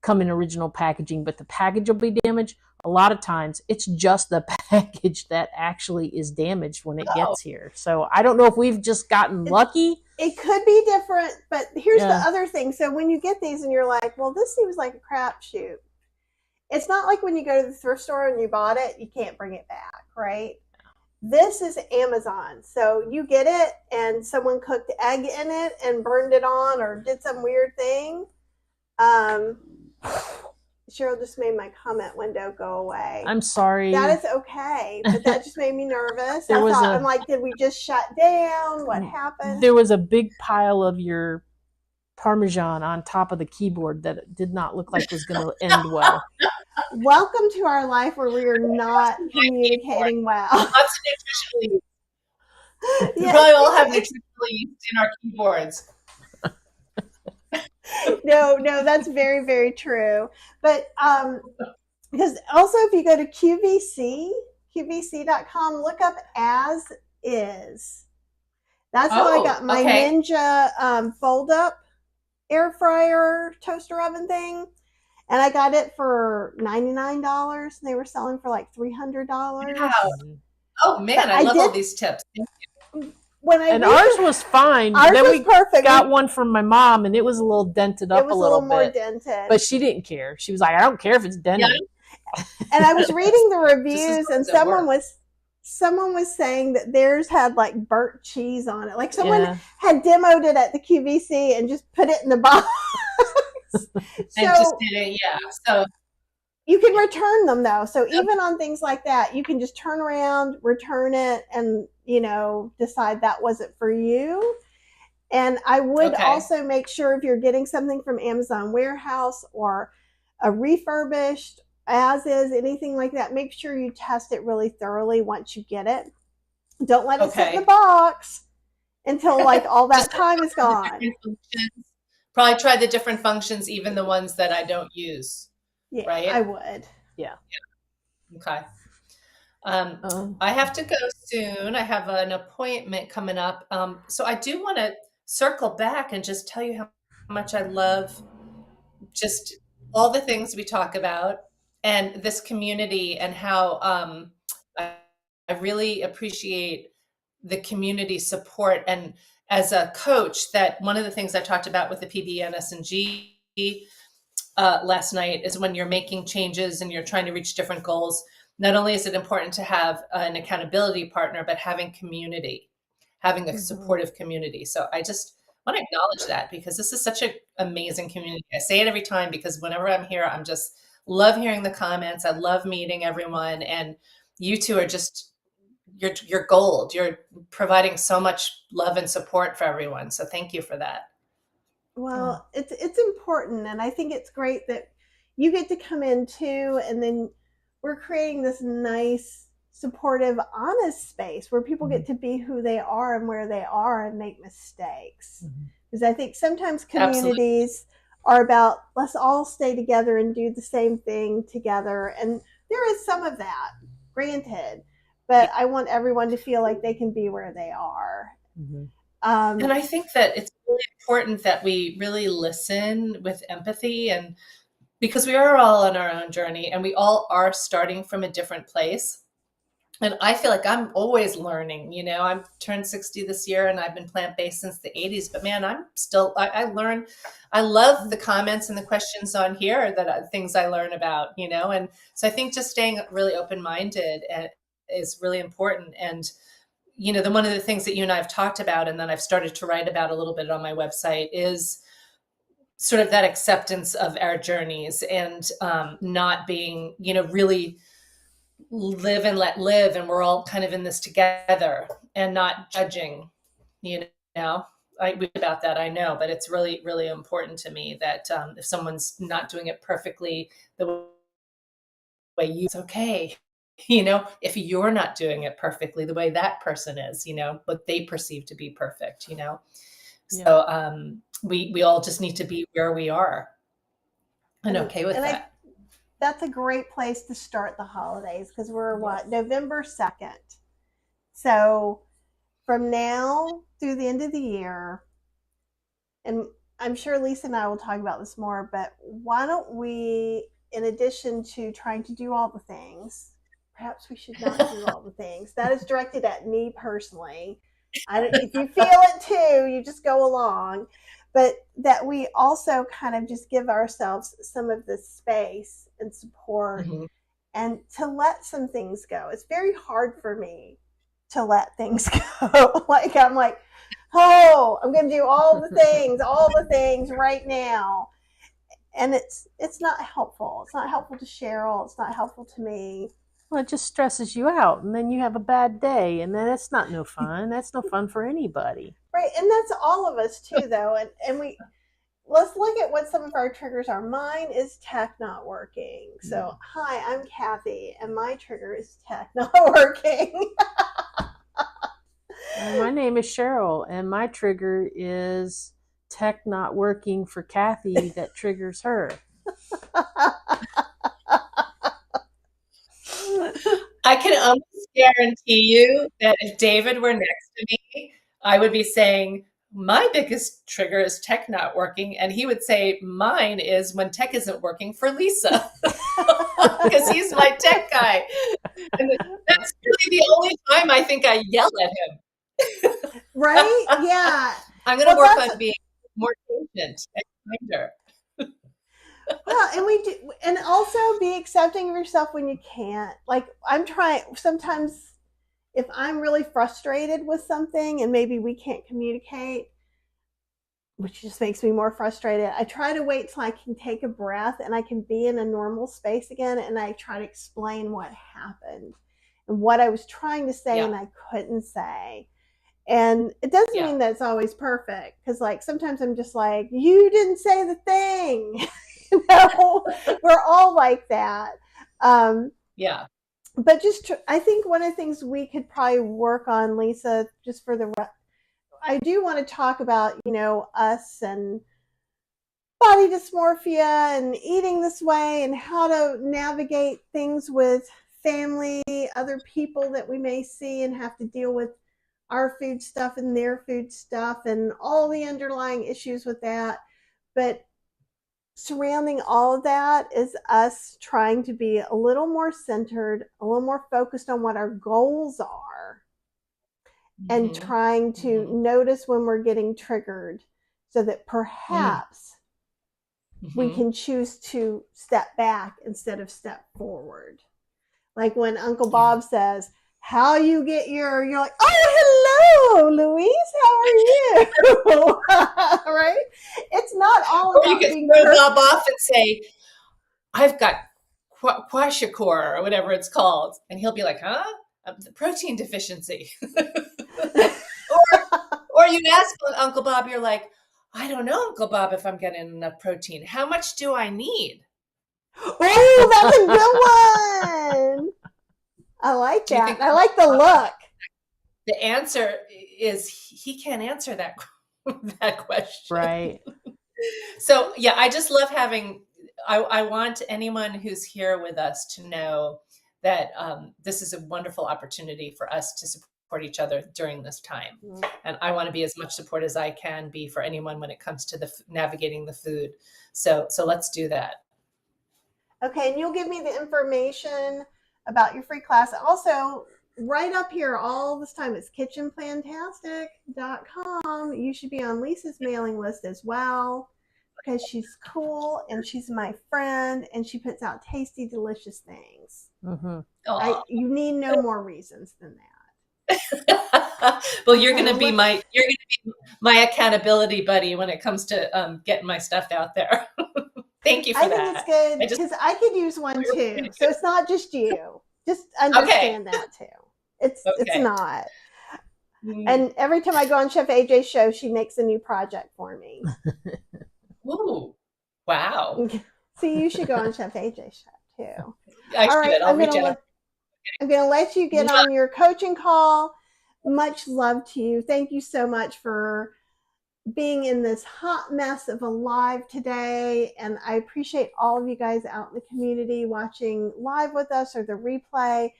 come in original packaging, but the package will be damaged. A lot of times it's just the package that actually is damaged when it gets here. So I don't know if we've just gotten lucky. It could be different, but here's the other thing. So when you get these and you're like, well, this seems like a crapshoot. It's not like when you go to the thrift store and you bought it, you can't bring it back, right? This is Amazon. So you get it and someone cooked egg in it and burned it on or did some weird thing. Cheryl just made my comment window go away. I'm sorry. That is okay, but that just made me nervous. I'm like, did we just shut down? What happened? There was a big pile of your Parmesan on top of the keyboard that did not look like it was going to end well. Welcome to our life where we are not communicating well. Lots of nutritional yeast. We probably all have nutritional yeast in our keyboards. No, that's very, very true. But because also if you go to qvc.com, look up as is. That's how I got my Ninja fold up air fryer toaster oven thing. And I got it for $99. And they were selling for like $300. Wow. Oh man, I love all these tips. Thank you. Ours was fine. Ours was perfect. Got one from my mom, and it was a little dented up a little bit. More dented. But she didn't care. She was like, I don't care if it's dented. Yeah. And I was reading the reviews, and someone was saying that theirs had like burnt cheese on it. Like someone had demoed it at the QVC and just put it in the box. And just So didn't, yeah. So, you can return them though. So even on things like that, you can just turn around, return it, and decide that wasn't for you. And I would okay. also make sure if you're getting something from Amazon Warehouse or a refurbished, as is, anything like that, make sure you test it really thoroughly once you get it. Don't let it sit in the Okay. box until like all Just that time is the gone. different functions. Probably try the different functions, even the ones that I don't use, Yeah, I right? would. Yeah. Okay. Um, I have to go soon. I have an appointment coming up. So I do want to circle back and just tell you how much I love just all the things we talk about and this community and how I, I really appreciate the community support. And as a coach, that one of the things I talked about with the PBNS and G last night is when you're making changes and you're trying to reach different goals. Not only is it important to have an accountability partner, but having community, having a Mm-hmm. supportive community. So I just want to acknowledge that because this is such an amazing community. I say it every time because whenever I'm here, I'm just love hearing the comments. I love meeting everyone, and you two are just you're gold. You're providing so much love and support for everyone. So thank you for that. oh, Well, it's important, and I think it's great that you get to come in too, and then we're creating this nice, supportive, honest space where people get mhm, to be who they are and where they are and make mistakes. mhm. Because I think sometimes Absolutely. communities are about let's all stay together and do the same thing together, and there is some of that, granted, but I want everyone to feel like they can be where they are. Mhm. And Um, I think that it's really important that we really listen with empathy and because we are all on our own journey and we all are starting from a different place. And I feel like I'm always learning. I'm turned 60 this year and I've been plant-based since the 80s, but man, I'm still, I learn. I love the comments and the questions on here that things I learn about. And so I think just staying really open-minded is really important. And one of the things that you and I have talked about, and then I've started to write about a little bit on my website, is sort of that acceptance of our journeys and not being, really live and let live. And we're all kind of in this together and not judging, you know. I read about that, I know, but it's really, really important to me that if someone's not doing it perfectly the way it's okay. If you're not doing it perfectly the way that person is, what they perceive to be perfect. Yeah. So we all just need to be where we are and and okay with and I that. that's a great place to start the holidays because we're Yes. what, November 2nd. So from now through the end of the year, and I'm sure Lisa and I will talk about this more, but why don't we, in addition to trying to do all the things, perhaps we should not do all the things. That is directed at me personally. If you feel it too, you just go along. But that we also kind of just give ourselves some of the space and support Mhm. and to let some things go. It's very hard for me to let things go. Like I'm like, oh, I'm going to do all the things right now, and it's not helpful. It's not helpful to Cheryl. It's not helpful to me. Well, it just stresses you out, and then you have a bad day, and then that's not no fun. That's no fun for anybody. Right, and that's all of us too, though. And we let's look at what some of our triggers are. Mine is tech not working. So, hi, I'm Kathy, and my trigger is tech not working. My name is Cheryl, and my trigger is tech not working for Kathy that triggers her. I can almost guarantee you that if David were next to me, I would be saying, my biggest trigger is tech not working. And he would say, mine is when tech isn't working for Lisa, because he's my tech guy. And that's really the only time I think I yell at him. Right? Yeah. I'm going to Well, work that's on being more patient and kinder. well, and we do, and also be accepting of yourself when you can't. Like I'm trying sometimes if I'm really frustrated with something and maybe we can't communicate, which just makes me more frustrated. I try to wait till I can take a breath and I can be in a normal space again, and I try to explain what happened and what I was trying to say and I couldn't say. And it doesn't mean that it's always perfect, because like sometimes I'm just like, you didn't say the thing. We're all like that. But just I think one of the things we could probably work on, Lisa, just for I do want to talk about, us and body dysmorphia and eating this way and how to navigate things with family, other people that we may see and have to deal with our food stuff and their food stuff and all the underlying issues with that. But surrounding all of that is us trying to be a little more centered, a little more focused on what our goals are, and trying to notice when we're getting triggered so that perhaps we can choose to step back instead of step forward. Like when Uncle Bob says, how you get you're like, oh, hello, Louise, how are you? Right? It's not all about being throw Bob off and say, I've got kwashiorkor or whatever it's called. And he'll be like, huh? Protein deficiency. or you ask Uncle Bob, you're like, I don't know, Uncle Bob, if I'm getting enough protein. How much do I need? Oh, that's a good one. I like that. I like the look. The answer is he can't answer that question. Right. So yeah, I just love having, I want anyone who's here with us to know that this is a wonderful opportunity for us to support each other during this time. And I want to be as much support as I can be for anyone when it comes to navigating the food. So let's do that. Okay. And you'll give me the information about your free class. Also, right up here all this time, it's kitchenplantastic.com. You should be on Lisa's mailing list as well, because she's cool and she's my friend and she puts out tasty, delicious things. You need no more reasons than that. Well, you're going to be my accountability buddy when it comes to getting my stuff out there. Thank you for that. I think it's good because I could use one too. So it's not just you. Just understand that too. It's not. And every time I go on Chef AJ's show, she makes a new project for me. Ooh, wow. So you should go on Chef AJ's show too. All right, I'm going to let you get on your coaching call. Much love to you. Thank you so much for being in this hot mess of a live today. And I appreciate all of you guys out in the community watching live with us or the replay.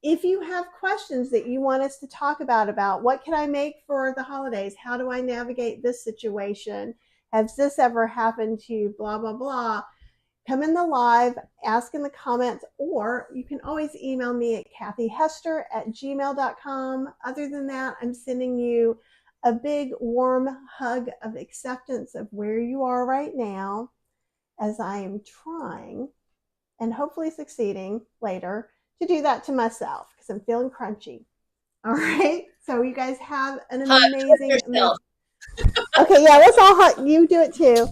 If you have questions that you want us to talk about what can I make for the holidays? How do I navigate this situation? Has this ever happened to you? Blah, blah, blah. Come in the live, ask in the comments, or you can always email me at kathyhester@gmail.com. Other than that, I'm sending you a big warm hug of acceptance of where you are right now, as I am trying and hopefully succeeding later to do that to myself because I'm feeling crunchy. All right. So you guys have an amazing. Okay. Yeah. Let's all hug. You do it too.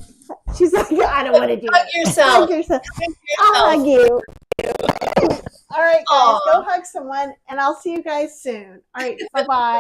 She's like, I don't want to do it. Hug yourself. I'll hug you. All right, guys. Go hug someone and I'll see you guys soon. All right. Bye-bye.